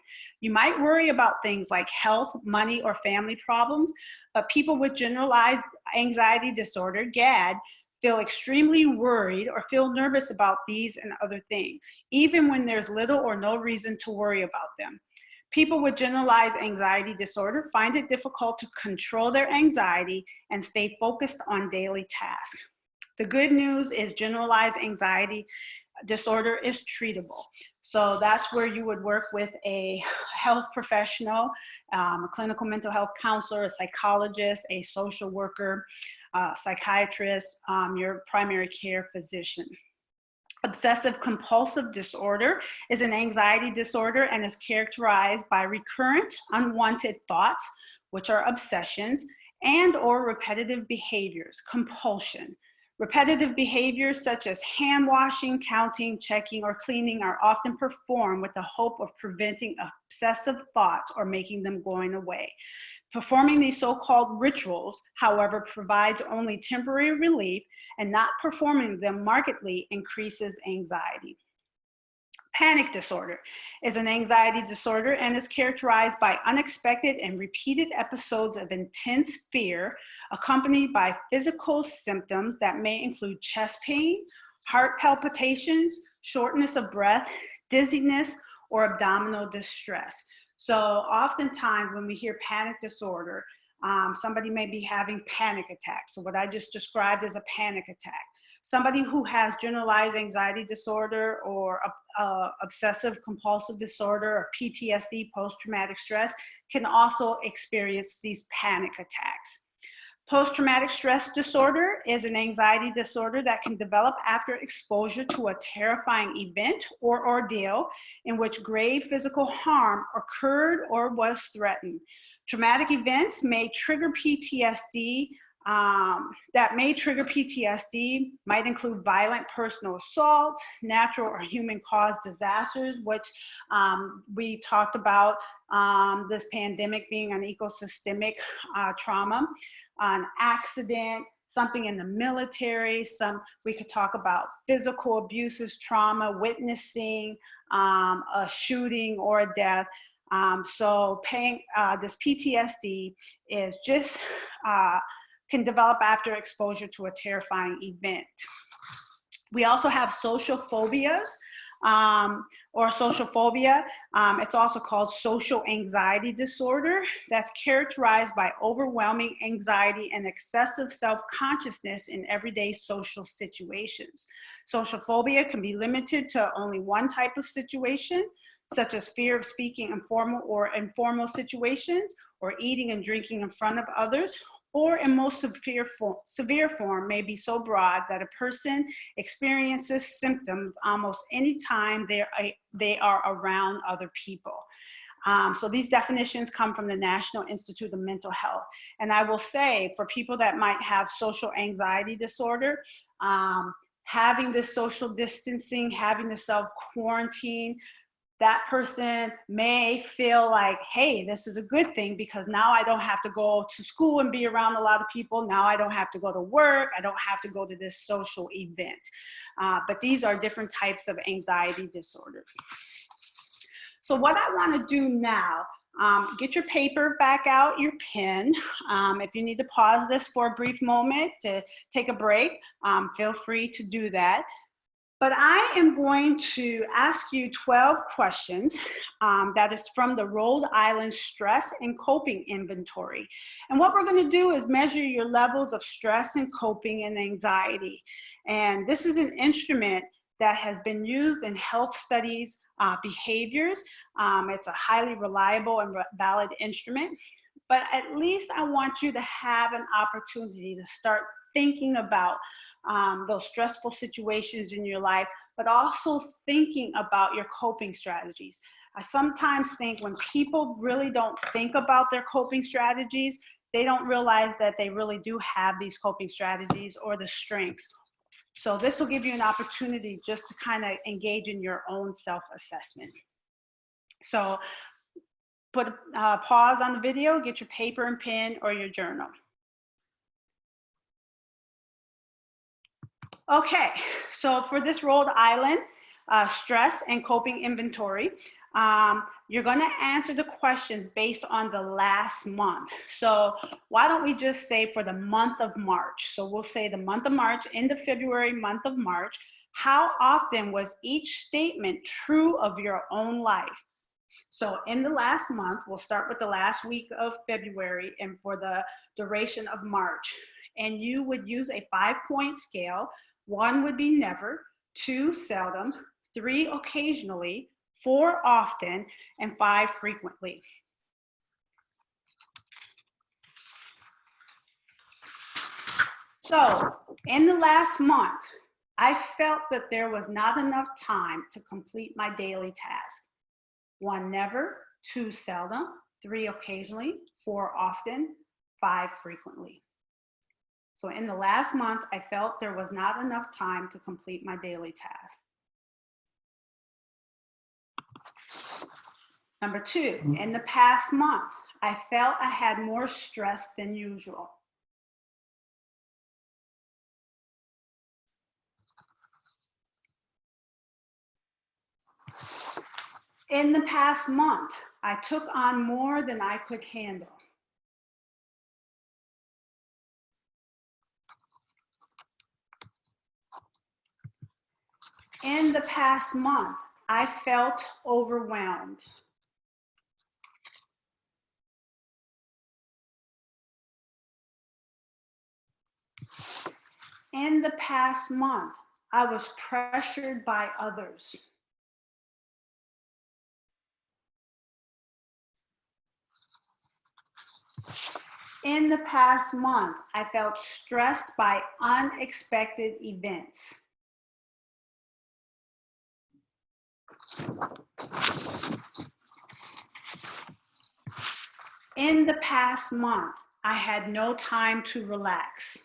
You might worry about things like health, money, or family problems, but people with generalized anxiety disorder, GAD, feel extremely worried or feel nervous about these and other things, even when there's little or no reason to worry about them. People with generalized anxiety disorder find it difficult to control their anxiety and stay focused on daily tasks. The good news is generalized anxiety disorder is treatable. So that's where you would work with a health professional, a clinical mental health counselor, a psychologist, a social worker, psychiatrist, your primary care physician. Obsessive compulsive disorder is an anxiety disorder and is characterized by recurrent unwanted thoughts, which are obsessions, and or repetitive behaviors, compulsion. Repetitive behaviors such as hand washing, counting, checking, or cleaning are often performed with the hope of preventing obsessive thoughts or making them going away. Performing these so-called rituals, however, provides only temporary relief, and not performing them markedly increases anxiety. Panic disorder is an anxiety disorder and is characterized by unexpected and repeated episodes of intense fear, accompanied by physical symptoms that may include chest pain, heart palpitations, shortness of breath, dizziness, or abdominal distress. So oftentimes when we hear panic disorder, somebody may be having panic attacks. So what I just described is a panic attack. Somebody who has generalized anxiety disorder or obsessive compulsive disorder or PTSD, post-traumatic stress, can also experience these panic attacks. Post-traumatic stress disorder is an anxiety disorder that can develop after exposure to a terrifying event or ordeal in which grave physical harm occurred or was threatened. Traumatic events may trigger PTSD that may trigger PTSD might include violent personal assault, natural or human-caused disasters, which we talked about this pandemic being an ecosystemic trauma, an accident, something in the military, we could talk about physical abuses, trauma, witnessing a shooting or a death. So this PTSD is just, can develop after exposure to a terrifying event. We also have social phobias or social phobia. It's also called social anxiety disorder. That's characterized by overwhelming anxiety and excessive self-consciousness in everyday social situations. Social phobia can be limited to only one type of situation, such as fear of speaking in formal or informal situations, or eating and drinking in front of others, or in most severe form may be so broad that a person experiences symptoms almost any time they are around other people. So these definitions come from the National Institute of Mental Health. And I will say, for people that might have social anxiety disorder, having this social distancing, having the self-quarantine, that person may feel like, hey, this is a good thing because now I don't have to go to school and be around a lot of people. Now I don't have to go to work. I don't have to go to this social event. But these are different types of anxiety disorders. So what I want to do now, get your paper back out, your pen. If you need to pause this for a brief moment to take a break, feel free to do that. But I am going to ask you 12 questions that is from the Rhode Island Stress and Coping Inventory. And what we're going to do is measure your levels of stress and coping and anxiety. And this is an instrument that has been used in health studies, behaviors. It's a highly reliable and valid instrument. But at least I want you to have an opportunity to start thinking about those stressful situations in your life, but also thinking about your coping strategies. I sometimes think when people really don't think about their coping strategies, they don't realize that they really do have these coping strategies or the strengths. So this will give you an opportunity just to kind of engage in your own self-assessment. So put a pause on the video, get your paper and pen or your journal. Okay, so for this Rhode Island stress and coping inventory, you're going to answer the questions based on the last month. So why don't we just say for the month of March? So we'll say the month of March, end of February, month of March. How often was each statement true of your own life? So in the last month, we'll start with the last week of February and for the duration of March. And you would use a 5-point scale. 1 would be never, 2 seldom, 3 occasionally, 4 often, and 5 frequently. So in the last month, I felt that there was not enough time to complete my daily task. 1 never, 2 seldom, 3 occasionally, 4 often, 5 frequently. So in the last month, I felt there was not enough time to complete my daily task. Number 2, in the past month, I felt I had more stress than usual. In the past month, I took on more than I could handle. In the past month, I felt overwhelmed. In the past month, I was pressured by others. In the past month, I felt stressed by unexpected events. In the past month, I had no time to relax.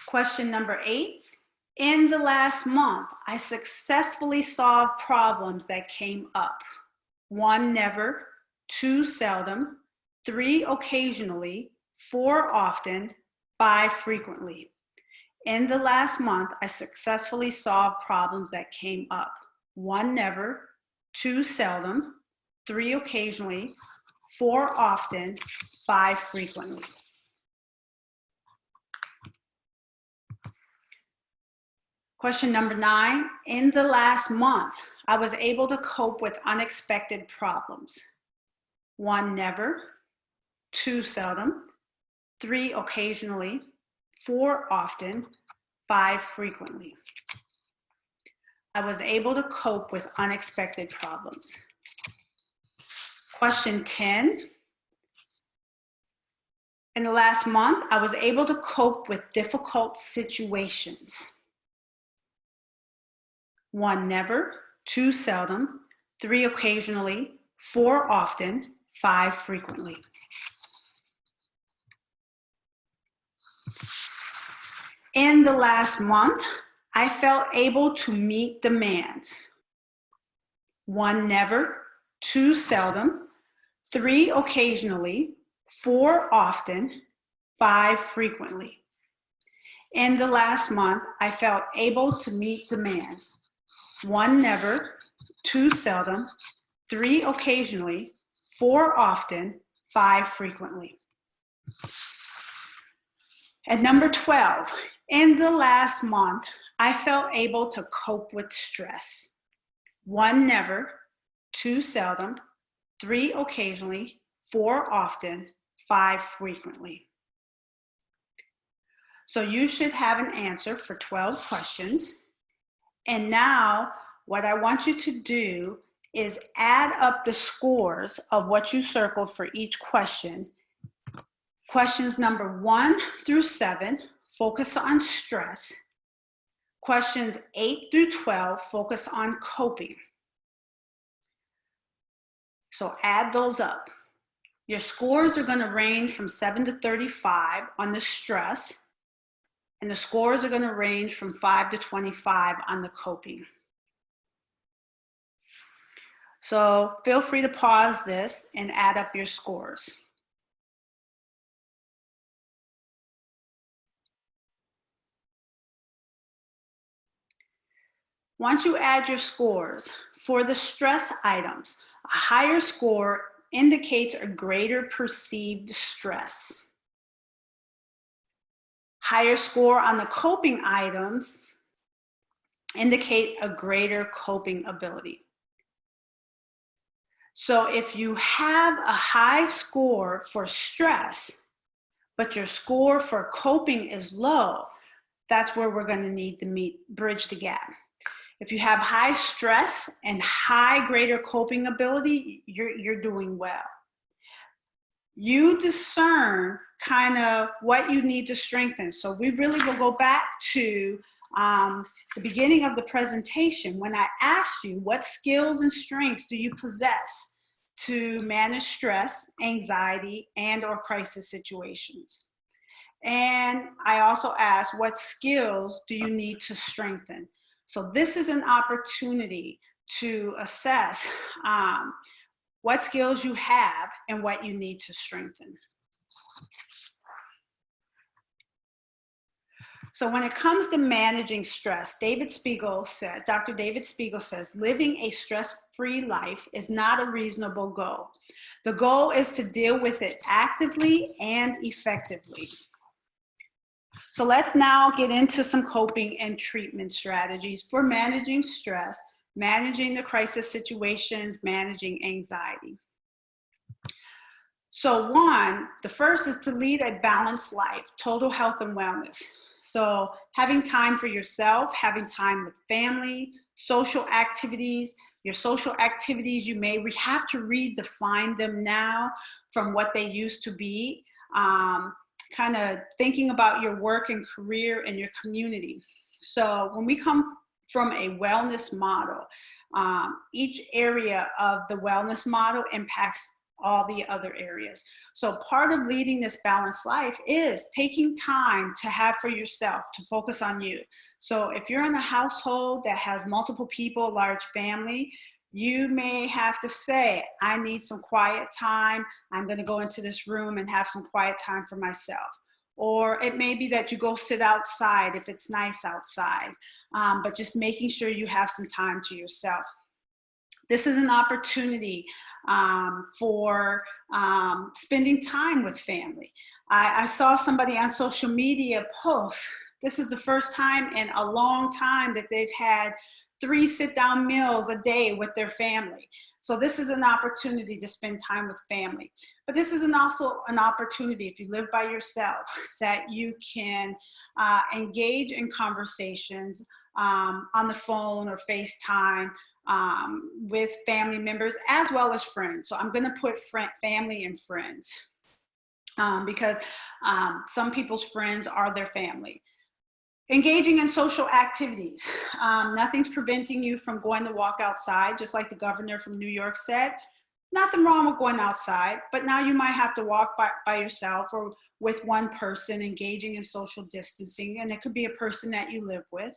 Question number 8. In the last month, I successfully solved problems that came up. 1, never. 2, seldom. 3, occasionally. 4, often. 5, frequently. In the last month, I successfully solved problems that came up. 1, never. 2, seldom. 3, occasionally. 4, often. 5, frequently. Question number 9, in the last month, I was able to cope with unexpected problems. 1, never. 2, seldom. 3, occasionally. 4, often. 5, frequently. I was able to cope with unexpected problems. Question 10, in the last month, I was able to cope with difficult situations. 1, never. 2, seldom. 3, occasionally. 4, often. 5, frequently. In the last month, I felt able to meet demands. 1, never. 2, seldom. 3, occasionally. 4, often. 5, frequently. In the last month, I felt able to meet demands. 1, never. 2, seldom. 3, occasionally. 4, often. 5, frequently. At number 12, in the last month, I felt able to cope with stress. 1, never. 2, seldom. 3, occasionally. 4, often. 5, frequently. So you should have an answer for 12 questions. And now what I want you to do is add up the scores of what you circled for each question. Questions number 1 through 7 focus on stress. Questions 8 through 12 focus on coping. So add those up. Your scores are going to range from 7 to 35 on the stress, and the scores are going to range from 5 to 25 on the coping. So feel free to pause this and add up your scores. Once you add your scores, for the stress items, a higher score indicates a greater perceived stress. Higher score on the coping items indicate a greater coping ability. So if you have a high score for stress, but your score for coping is low, that's where we're going to need to bridge the gap. If you have high stress and high greater coping ability, you're doing well. You discern kind of what you need to strengthen. So we really will go back to the beginning of the presentation when I asked you what skills and strengths do you possess to manage stress, anxiety, and or crisis situations. And I also asked what skills do you need to strengthen. So this is an opportunity to assess what skills you have and what you need to strengthen. So when it comes to managing stress, Dr. David Spiegel says, living a stress-free life is not a reasonable goal. The goal is to deal with it actively and effectively. So let's now get into some coping and treatment strategies for managing stress, managing the crisis situations, managing anxiety. So the first is to lead a balanced life, total health and wellness. So having time for yourself, having time with family, social activities. Your social activities, you may have to redefine them now from what they used to be. Kind of thinking about your work and career and your community. So when we come from a wellness model. Each area of the wellness model impacts all the other areas. So part of leading this balanced life is taking time to have for yourself, to focus on you. So if you're in a household that has multiple people, large family, you may have to say, I need some quiet time. I'm going to go into this room and have some quiet time for myself. Or it may be that you go sit outside if it's nice outside, but just making sure you have some time to yourself. This is an opportunity for spending time with family. I saw somebody on social media post, this is the first time in a long time that they've had 3 sit-down meals a day with their family. So this is an opportunity to spend time with family. But this is also an opportunity, if you live by yourself, that you can engage in conversations on the phone or FaceTime with family members as well as friends. So I'm going to put family and friends because some people's friends are their family. Engaging in social activities. Nothing's preventing you from going to walk outside, just like the governor from New York said. Nothing wrong with going outside, but now you might have to walk by yourself or with one person, engaging in social distancing, and it could be a person that you live with.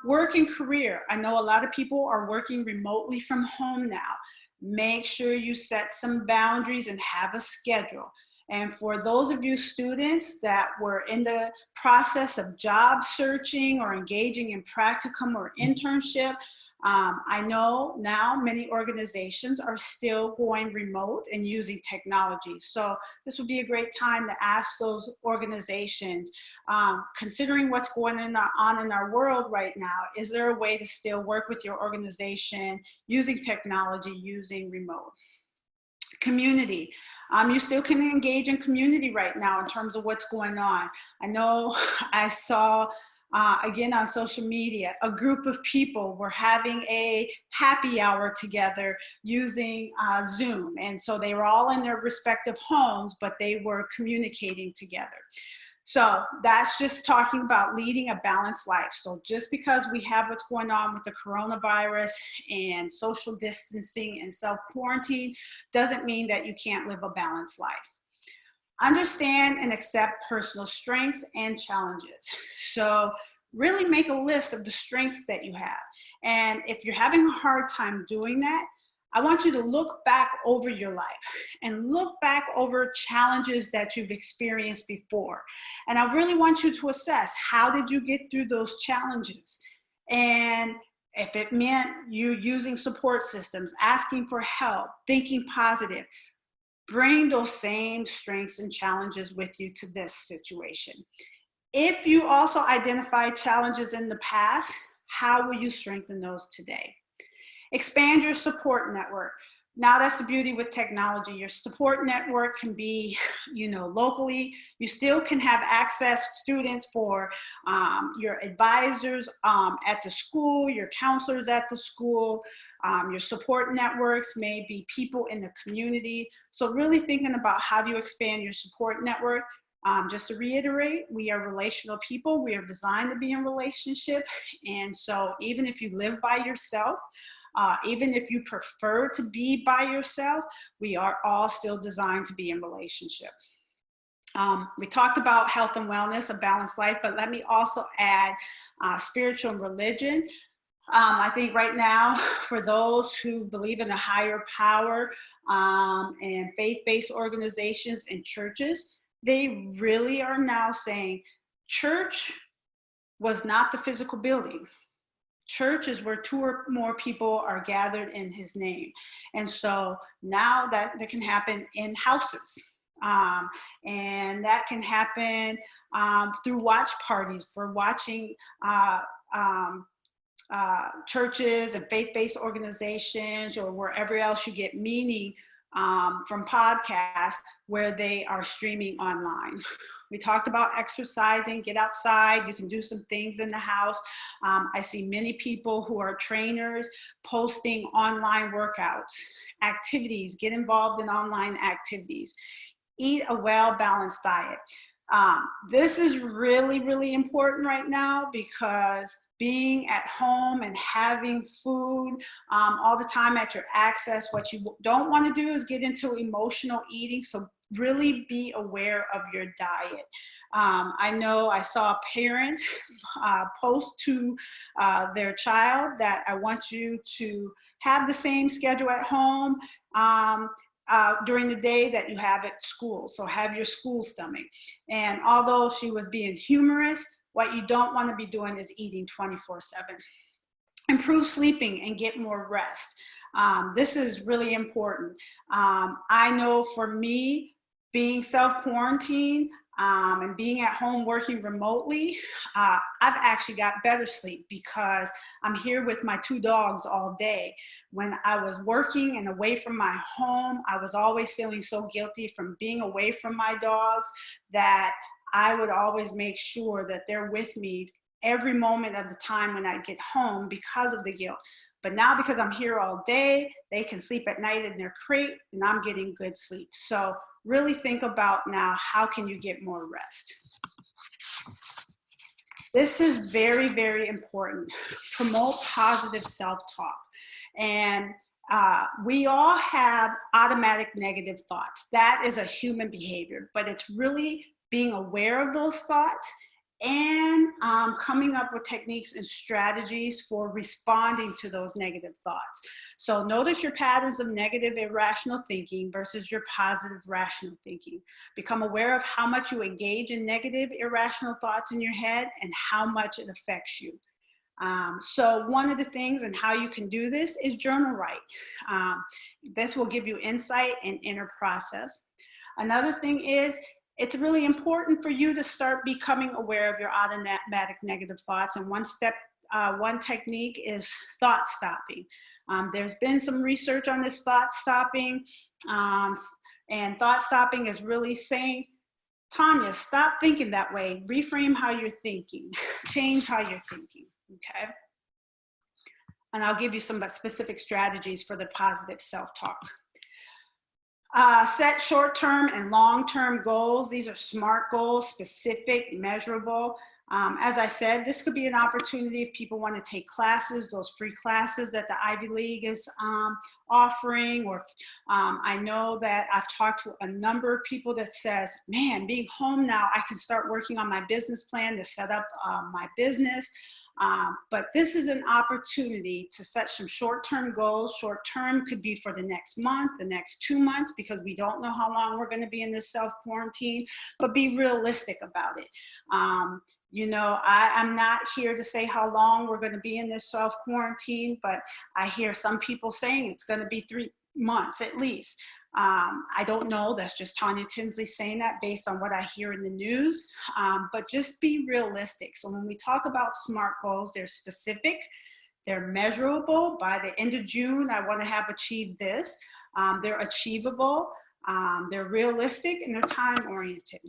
Work and career. I know a lot of people are working remotely from home now. Make sure you set some boundaries and have a schedule. And for those of you students that were in the process of job searching or engaging in practicum or internship, I know now many organizations are still going remote and using technology. So this would be a great time to ask those organizations, considering what's going on in our world right now, is there a way to still work with your organization using technology, using remote? Community. You still can engage in community right now in terms of what's going on. I know I saw, again on social media, a group of people were having a happy hour together using Zoom. And so they were all in their respective homes, but they were communicating together. So that's just talking about leading a balanced life. So just because we have what's going on with the coronavirus and social distancing and self-quarantine doesn't mean that you can't live a balanced life. Understand and accept personal strengths and challenges. So really make a list of the strengths that you have. And if you're having a hard time doing that, I want you to look back over your life and look back over challenges that you've experienced before. And I really want you to assess, how did you get through those challenges? And if it meant you using support systems, asking for help, thinking positive, bring those same strengths and challenges with you to this situation. If you also identify challenges in the past, how will you strengthen those today? Expand your support network. Now that's the beauty with technology. Your support network can be, locally. You still can have access students for your advisors at the school, your counselors at the school. Your support networks may be people in the community. So really thinking about how do you expand your support network. Just to reiterate, we are relational people. We are designed to be in relationship. And so even if you live by yourself, even if you prefer to be by yourself, we are all still designed to be in relationship. We talked about health and wellness, a balanced life, but let me also add spiritual and religion. I think right now, for those who believe in a higher power and faith-based organizations and churches, they really are now saying church was not the physical building. Church is where 2 or more people are gathered in his name. And so now that can happen in houses. And that can happen through watch parties for watching churches and faith-based organizations or wherever else you get meaning from podcasts where they are streaming online. We talked about exercising, get outside, you can do some things in the house. I see many people who are trainers posting online workouts, activities, get involved in online activities. Eat a well-balanced diet. This is really, really important right now because being at home and having food all the time at your access, what you don't want to do is get into emotional eating. So really be aware of your diet. I know I saw a parent post to their child that I want you to have the same schedule at home during the day that you have at school. So have your school stomach. And although she was being humorous, what you don't want to be doing is eating 24/7. Improve sleeping and get more rest. This is really important. I know for me, being self-quarantined and being at home working remotely, I've actually got better sleep because I'm here with my 2 dogs all day. When I was working and away from my home, I was always feeling so guilty from being away from my dogs that I would always make sure that they're with me every moment of the time when I get home because of the guilt. But now because I'm here all day, they can sleep at night in their crate and I'm getting good sleep. So really think about now, how can you get more rest? This is very, very important. Promote positive self-talk. And we all have automatic negative thoughts. That is a human behavior, but it's really being aware of those thoughts and coming up with techniques and strategies for responding to those negative thoughts. So notice your patterns of negative irrational thinking versus your positive rational thinking. Become aware of how much you engage in negative irrational thoughts in your head and how much it affects you. So one of the things and how you can do this is journal write. This will give you insight and inner process. Another thing is, it's really important for you to start becoming aware of your automatic negative thoughts. And one technique is thought stopping. There's been some research on this thought stopping, and thought stopping is really saying, Taunya, stop thinking that way. Reframe how you're thinking. Change how you're thinking, okay? And I'll give you some specific strategies for the positive self-talk. Set short-term and long-term goals. These are SMART goals, specific, measurable. As I said, this could be an opportunity if people want to take classes, those free classes that the Ivy League is offering, or I know that I've talked to a number of people that says, man, being home now, I can start working on my business plan to set up my business. But this is an opportunity to set some short-term goals. Short-term could be for the next month, the next 2 months, because we don't know how long we're going to be in this self-quarantine, but be realistic about it. You know, I'm not here to say how long we're going to be in this self-quarantine, but I hear some people saying it's going to be 3 months at least. I don't know, that's just Taunya Tinsley saying that based on what I hear in the news, but just be realistic. So when we talk about SMART goals, they're specific, they're measurable. By the end of June, I want to have achieved this. They're achievable, they're realistic, and they're time-oriented.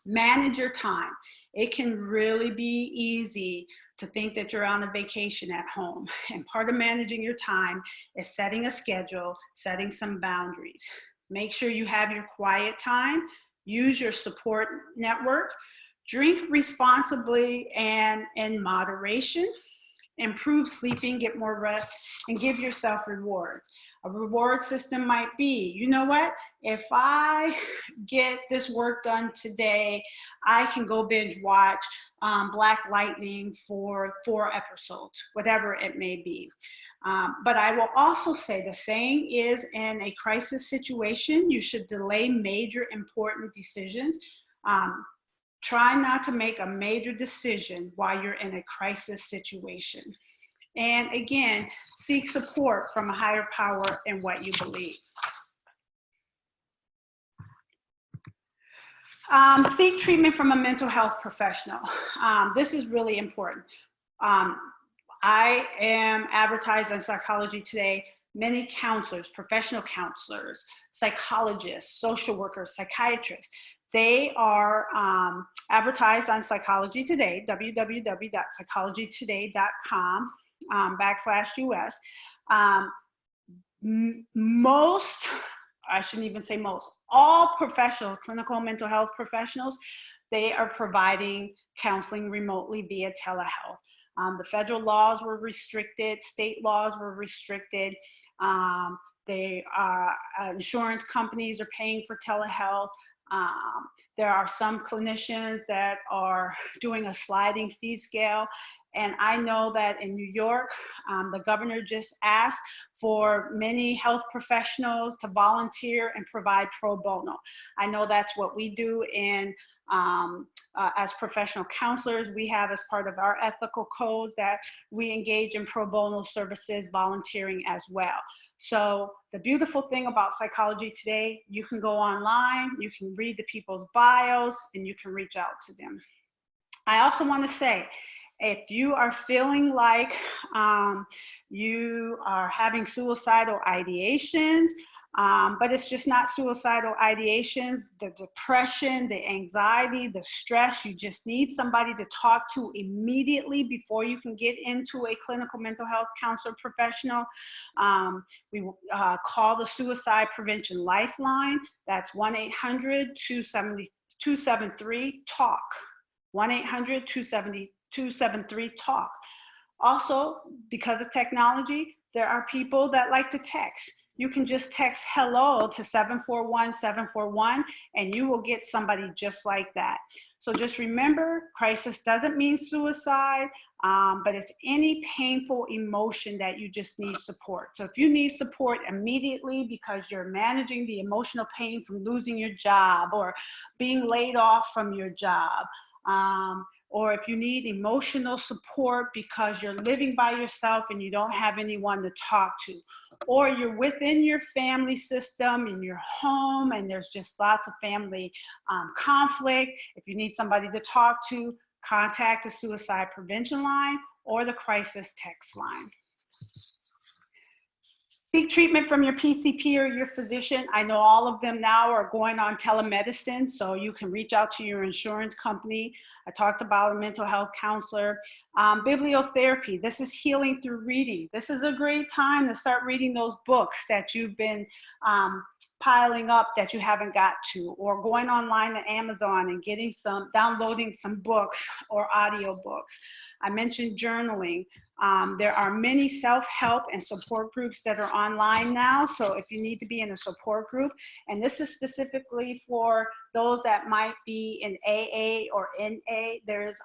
Manage your time. It can really be easy to think that you're on a vacation at home. And part of managing your time is setting a schedule, setting some boundaries. Make sure you have your quiet time. Use your support network. Drink responsibly and in moderation. Improve sleeping, get more rest, and give yourself rewards. A reward system might be, you know what, if I get this work done today, I can go binge watch Black Lightning for 4 episodes, whatever it may be. But I will also say the saying is, in a crisis situation, you should delay major important decisions. Try not to make a major decision while you're in a crisis situation. And again, seek support from a higher power in what you believe. Seek treatment from a mental health professional. This is really important. I am advertised on Psychology Today. Many counselors, professional counselors, psychologists, social workers, psychiatrists, they are advertised on Psychology Today, www.psychologytoday.com /US. Most I shouldn't even say most, all professionals, clinical mental health professionals, they are providing counseling remotely via telehealth. The federal laws were restricted, state laws were restricted. Insurance companies are paying for telehealth. There are some clinicians that are doing a sliding fee scale. And I know that in New York, the governor just asked for many health professionals to volunteer and provide pro bono. I know that's what we do in as professional counselors. We have as part of our ethical codes that we engage in pro bono services, volunteering as well. So the beautiful thing about Psychology Today, you can go online, you can read the people's bios, and you can reach out to them. I also want to say, if you are feeling like you are having suicidal ideations, but it's just not suicidal ideations, the depression, the anxiety, the stress, you just need somebody to talk to immediately before you can get into a clinical mental health counselor professional. We call the Suicide Prevention Lifeline. That's 1-800-273-TALK. 1-800-273-TALK. Also, because of technology, there are people that like to text. You can just text hello to 741-741 and you will get somebody just like that. So just remember, crisis doesn't mean suicide, but it's any painful emotion that you just need support. So if you need support immediately because you're managing the emotional pain from losing your job or being laid off from your job, or if you need emotional support because you're living by yourself and you don't have anyone to talk to, or you're within your family system in your home and there's just lots of family conflict, if you need somebody to talk to, contact the Suicide Prevention Line or the Crisis Text Line. Seek treatment from your PCP or your physician. I know all of them now are going on telemedicine, so you can reach out to your insurance company. I talked about a mental health counselor. Bibliotherapy, this is healing through reading. This is a great time to start reading those books that you've been piling up that you haven't got to, or going online to Amazon and downloading some books or audio books. I mentioned journaling. There are many self-help and support groups that are online now. So if you need to be in a support group, and this is specifically for those that might be in AA or NA, there's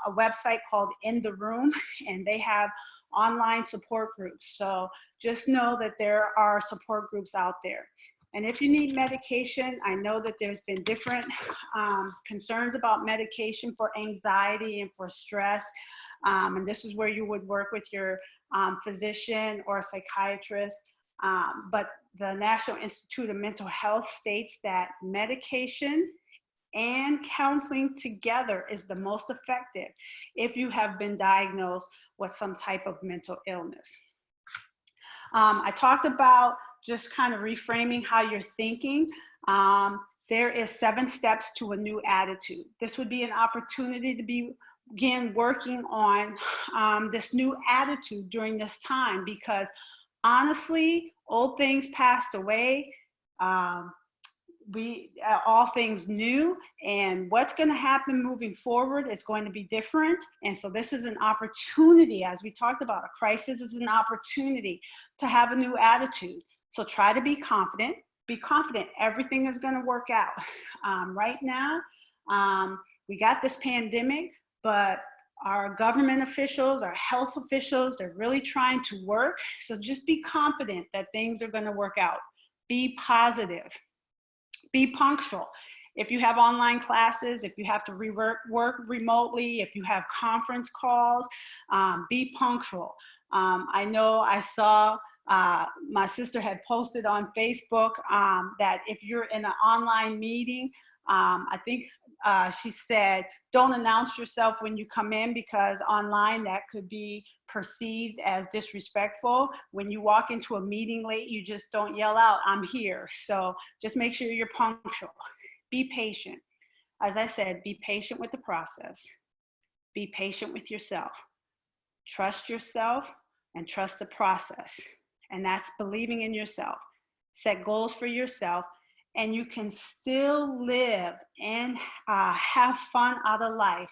a website called In the Room, and they have online support groups. So just know that there are support groups out there. And if you need medication, I know that there's been different concerns about medication for anxiety and for stress. And this is where you would work with your physician or psychiatrist. But the National Institute of Mental Health states that medication and counseling together is the most effective if you have been diagnosed with some type of mental illness. I talked about just kind of reframing how you're thinking. There is 7 steps to a new attitude. This would be an opportunity to begin working on this new attitude during this time, because honestly, old things passed away. All things new, and what's going to happen moving forward is going to be different. And so this is an opportunity, as we talked about, a crisis is an opportunity to have a new attitude. So try to be confident. Be confident everything is going to work out. Right now, we got this pandemic, but our government officials, our health officials, they're really trying to work. So just be confident that things are going to work out. Be positive. Be punctual. If you have online classes, if you have to work remotely, if you have conference calls, be punctual. I know I saw my sister had posted on Facebook that if you're in an online meeting, I think she said, don't announce yourself when you come in, because online that could be perceived as disrespectful. When you walk into a meeting late, you just don't yell out, I'm here. So just make sure you're punctual. Be patient. As I said, be patient with the process. Be patient with yourself. Trust yourself and trust the process. And that's believing in yourself. set goals for yourself, and you can still live and have fun out of life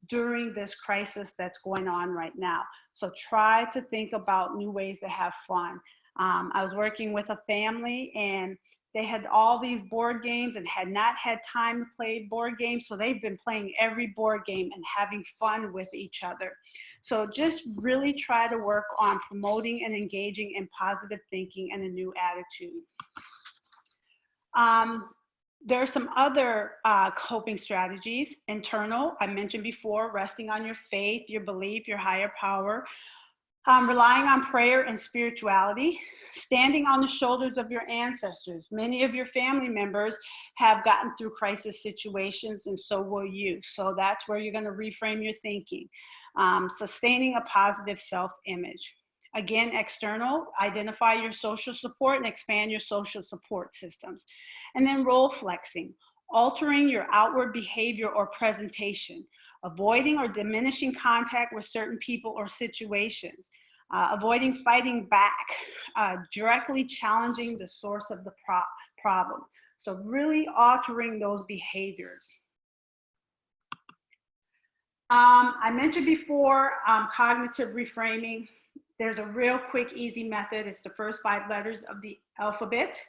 during this crisis that's going on right now. So try to think about new ways to have fun. I was working with a family, and they had all these board games and had not had time to play board games. So they've been playing every board game and having fun with each other. So just really try to work on promoting and engaging in positive thinking and a new attitude. There are some other coping strategies. Internal, I mentioned before, resting on your faith, your belief, your higher power. Relying on prayer and spirituality, standing on the shoulders of your ancestors. Many of your family members have gotten through crisis situations, and so will you. So that's where you're going to reframe your thinking. Sustaining a positive self-image. Again, external, identify your social support and expand your social support systems. And then role flexing, altering your outward behavior or presentation, avoiding or diminishing contact with certain people or situations, avoiding fighting back, directly challenging the source of the problem. So really altering those behaviors. I mentioned before cognitive reframing. There's a real quick, easy method. It's the first 5 letters of the alphabet.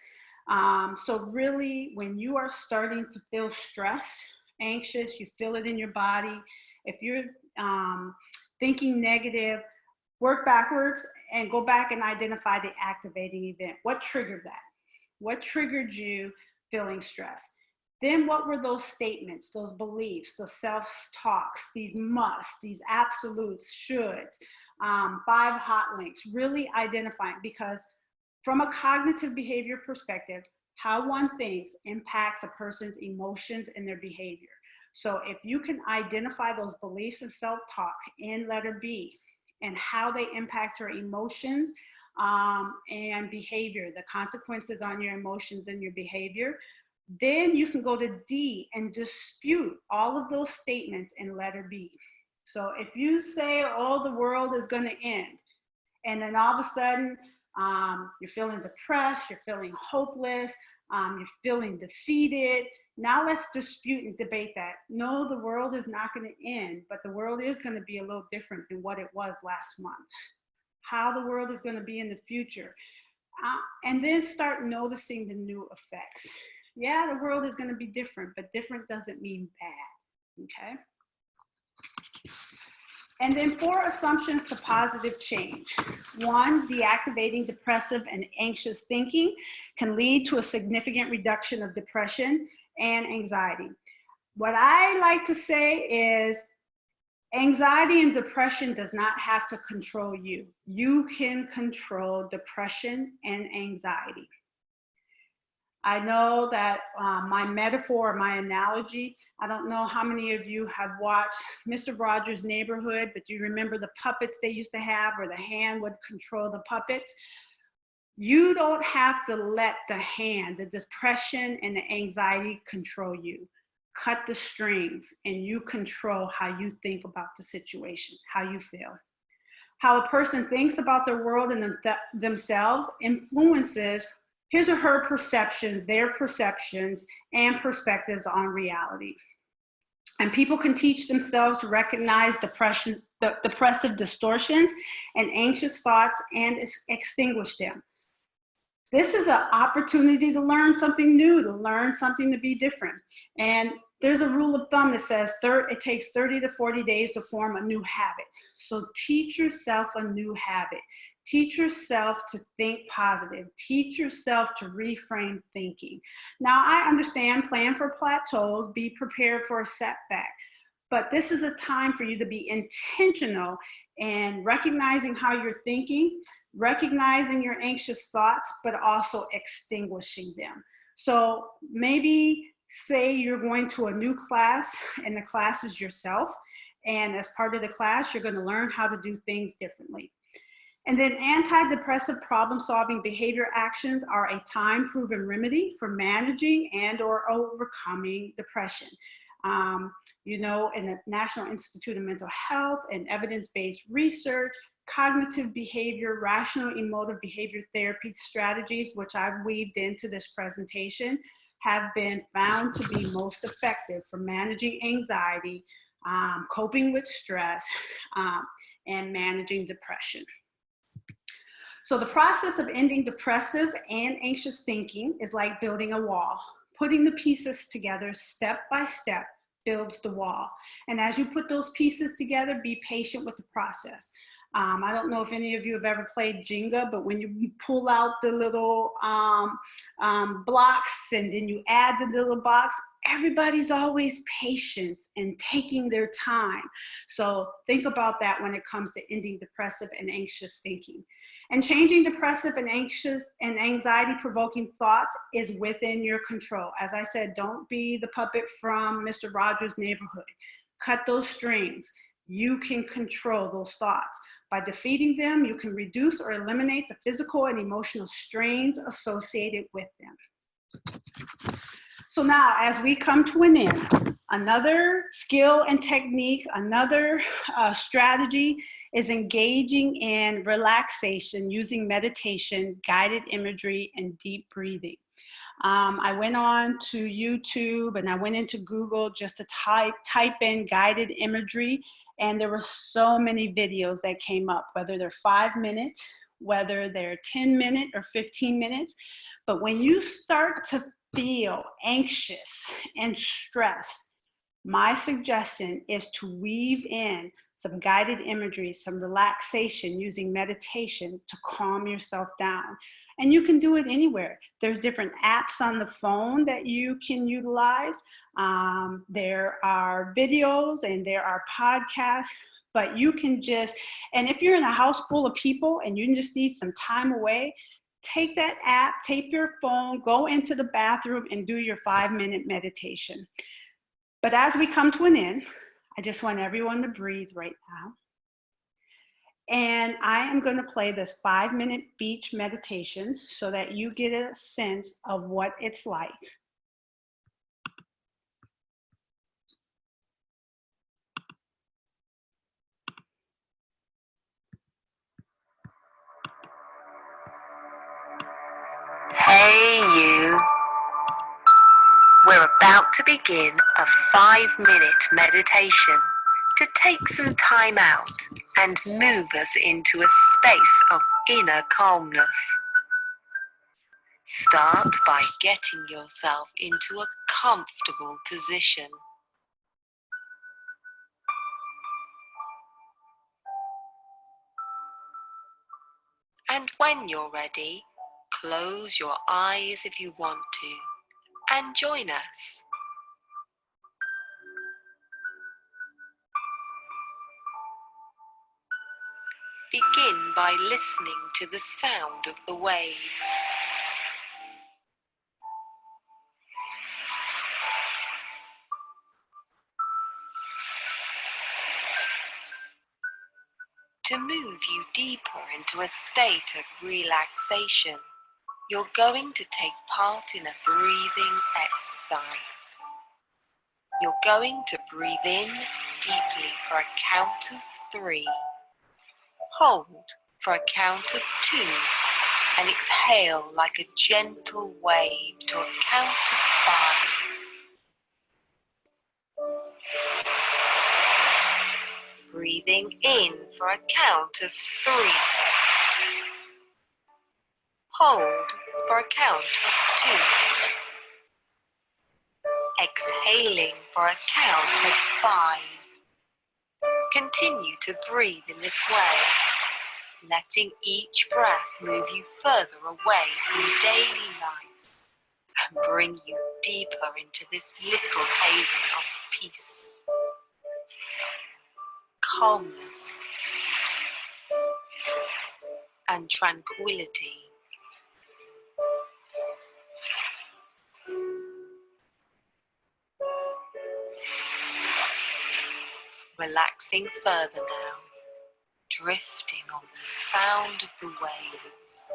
So really, when you are starting to feel stress, anxious, you feel it in your body. If you're thinking negative, work backwards and go back and identify the activating event. What triggered that? What triggered you feeling stress? Then what were those statements, those beliefs, those self-talks, these musts, these absolutes, shoulds, 5 hot links, really identifying, because from a cognitive behavior perspective, how one thinks impacts a person's emotions and their behavior. So if you can identify those beliefs and self-talk in letter B and how they impact your emotions and behavior, the consequences on your emotions and your behavior, then you can go to D and dispute all of those statements in letter B. So if you say, oh, the world is going to end, and then all of a sudden you're feeling depressed, you're feeling hopeless, you're feeling defeated. Now let's dispute and debate that. No, the world is not going to end, but the world is going to be a little different than what it was last month. How the world is going to be in the future. And then start noticing the new effects. Yeah, the world is going to be different, but different doesn't mean bad, okay? And then 4 assumptions to positive change. 1, deactivating depressive and anxious thinking can lead to a significant reduction of depression and anxiety. What I like to say is anxiety and depression does not have to control you. You can control depression and anxiety. I know that my metaphor, my analogy, I don't know how many of you have watched Mr. Rogers' Neighborhood, but you remember the puppets they used to have, or the hand would control the puppets. You don't have to let the hand, the depression and the anxiety control you. Cut the strings and you control how you think about the situation, how you feel. How a person thinks about their world and themselves influences his or her perceptions, their perceptions, and perspectives on reality. And people can teach themselves to recognize depressive distortions and anxious thoughts and extinguish them. This is an opportunity to learn something new, to learn something to be different. And there's a rule of thumb that says it takes 30 to 40 days to form a new habit. So teach yourself a new habit. Teach yourself to think positive. Teach yourself to reframe thinking. Now, I understand, plan for plateaus, be prepared for a setback. But this is a time for you to be intentional and recognizing how you're thinking, recognizing your anxious thoughts, but also extinguishing them. So maybe say you're going to a new class and the class is yourself. And as part of the class, you're going to learn how to do things differently. And then antidepressive problem-solving behavior actions are a time-proven remedy for managing and or overcoming depression. You know, in the National Institute of Mental Health and evidence-based research cognitive behavior, rational emotive behavior therapy strategies, which I've weaved into this presentation, have been found to be most effective for managing anxiety, coping with stress, and managing depression. So the process of ending depressive and anxious thinking is like building a wall. Putting the pieces together step by step builds the wall. And as you put those pieces together, be patient with the process. I don't know if any of you have ever played Jenga, but when you pull out the little blocks and then you add the little box, everybody's always patient and taking their time. So think about that when it comes to ending depressive and anxious thinking. And changing depressive and anxious and anxiety-provoking thoughts is within your control. As I said, don't be the puppet from Mr. Rogers' Neighborhood. Cut those strings. You can control those thoughts. By defeating them, you can reduce or eliminate the physical and emotional strains associated with them. So now, as we come to an end, another skill and technique, another strategy is engaging in relaxation using meditation, guided imagery, and deep breathing. I went on to YouTube and I went into Google just to type in guided imagery, and there were so many videos that came up, whether they're 5 minutes, whether they're 10 minutes or 15 minutes. But when you start to feel anxious and stressed, my suggestion is to weave in some guided imagery, some relaxation using meditation to calm yourself down. And you can do it anywhere. There's different apps on the phone that you can utilize. There are videos and there are podcasts, but you can just, and if you're in a house full of people and you just need some time away, take that app, take your phone, go into the bathroom and do your 5-minute meditation. But as we come to an end, I just want everyone to breathe right now. And I am going to play this 5-minute beach meditation so that you get a sense of what it's like. Hey you! We're about to begin a 5-minute meditation to take some time out and move us into a space of inner calmness. Start by getting yourself into a comfortable position. And when you're ready, close your eyes if you want to, and join us. Begin by listening to the sound of the waves. To move you deeper into a state of relaxation, you're going to take part in a breathing exercise. You're going to breathe in deeply for a count of 3, hold for a count of 2, and exhale like a gentle wave to a count of 5. Breathing in for a count of 3. Hold for a count of 2. Exhaling for a count of 5. Continue to breathe in this way, letting each breath move you further away from daily life and bring you deeper into this little haven of peace, calmness, and tranquility. Relaxing further now, drifting on the sound of the waves,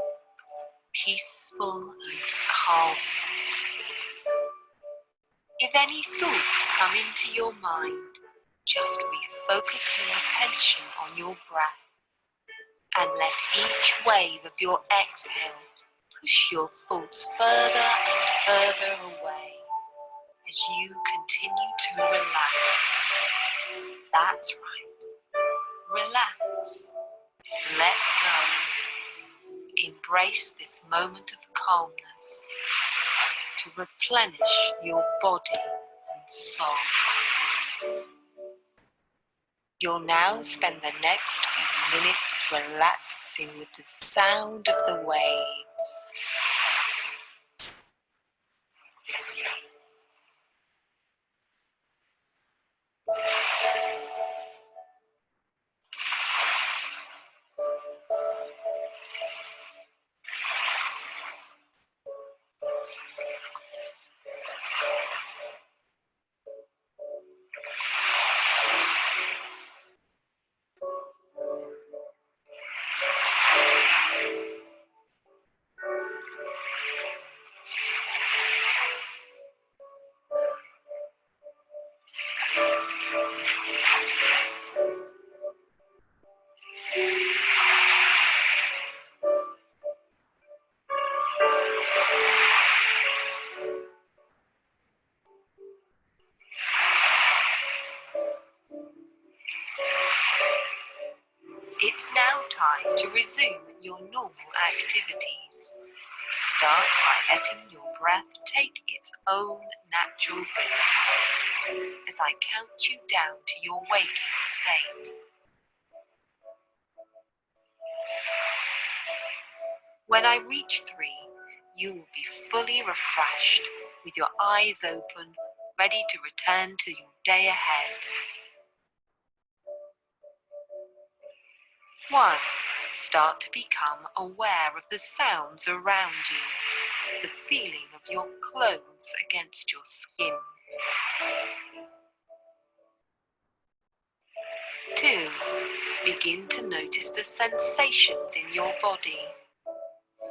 peaceful and calm. If any thoughts come into your mind, just refocus your attention on your breath. and let each wave of your exhale push your thoughts further and further away as you continue to relax. That's right. Relax. Let go. Embrace this moment of calmness to replenish your body and soul. You'll now spend the next few minutes relaxing with the sound of the waves. It's now time to resume your normal activities. Start by letting your breath take its own natural rhythm as I count you down to your waking state. When I reach 3, you will be fully refreshed with your eyes open, ready to return to your day ahead. 1. Start to become aware of the sounds around you, the feeling of your clothes against your skin. 2. Begin to notice the sensations in your body,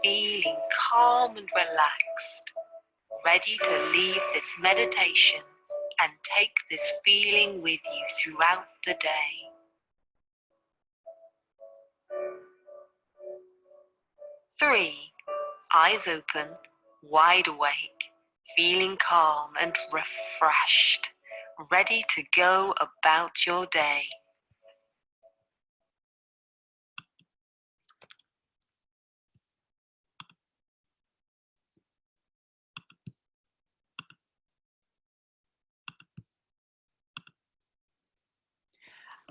feeling calm and relaxed, ready to leave this meditation and take this feeling with you throughout the day. 3. Eyes open, wide awake, feeling calm and refreshed, ready to go about your day.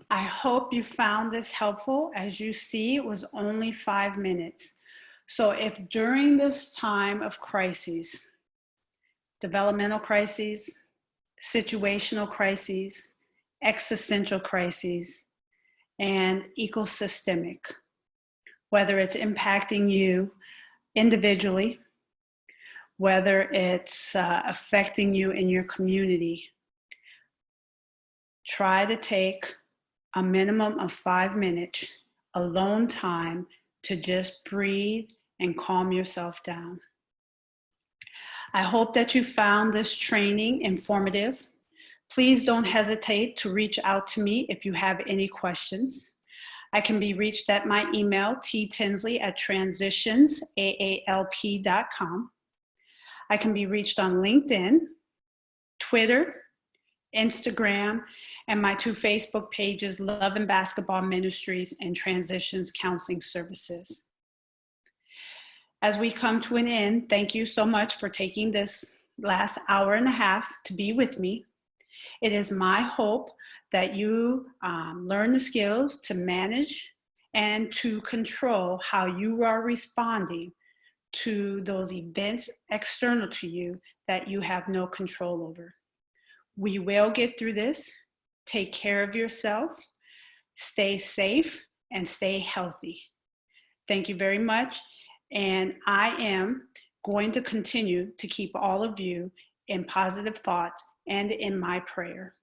I hope you found this helpful. As you see, it was only 5 minutes. So if during this time of crises, developmental crises, situational crises, existential crises, and ecosystemic, whether it's impacting you individually, whether it's affecting you in your community, try to take a minimum of 5 minutes alone time to just breathe and calm yourself down. I hope that you found this training informative. Please don't hesitate to reach out to me if you have any questions. I can be reached at my email, ttinsley@transitionsaalp.com. I can be reached on LinkedIn, Twitter, Instagram, and my 2 Facebook pages, Love and Basketball Ministries and Transitions Counseling Services. As we come to an end, thank you so much for taking this last hour and a half to be with me. It is my hope that you learn the skills to manage and to control how you are responding to those events external to you that you have no control over. We will get through this. Take care of yourself, stay safe, and stay healthy. Thank you very much. And I am going to continue to keep all of you in positive thoughts and in my prayer.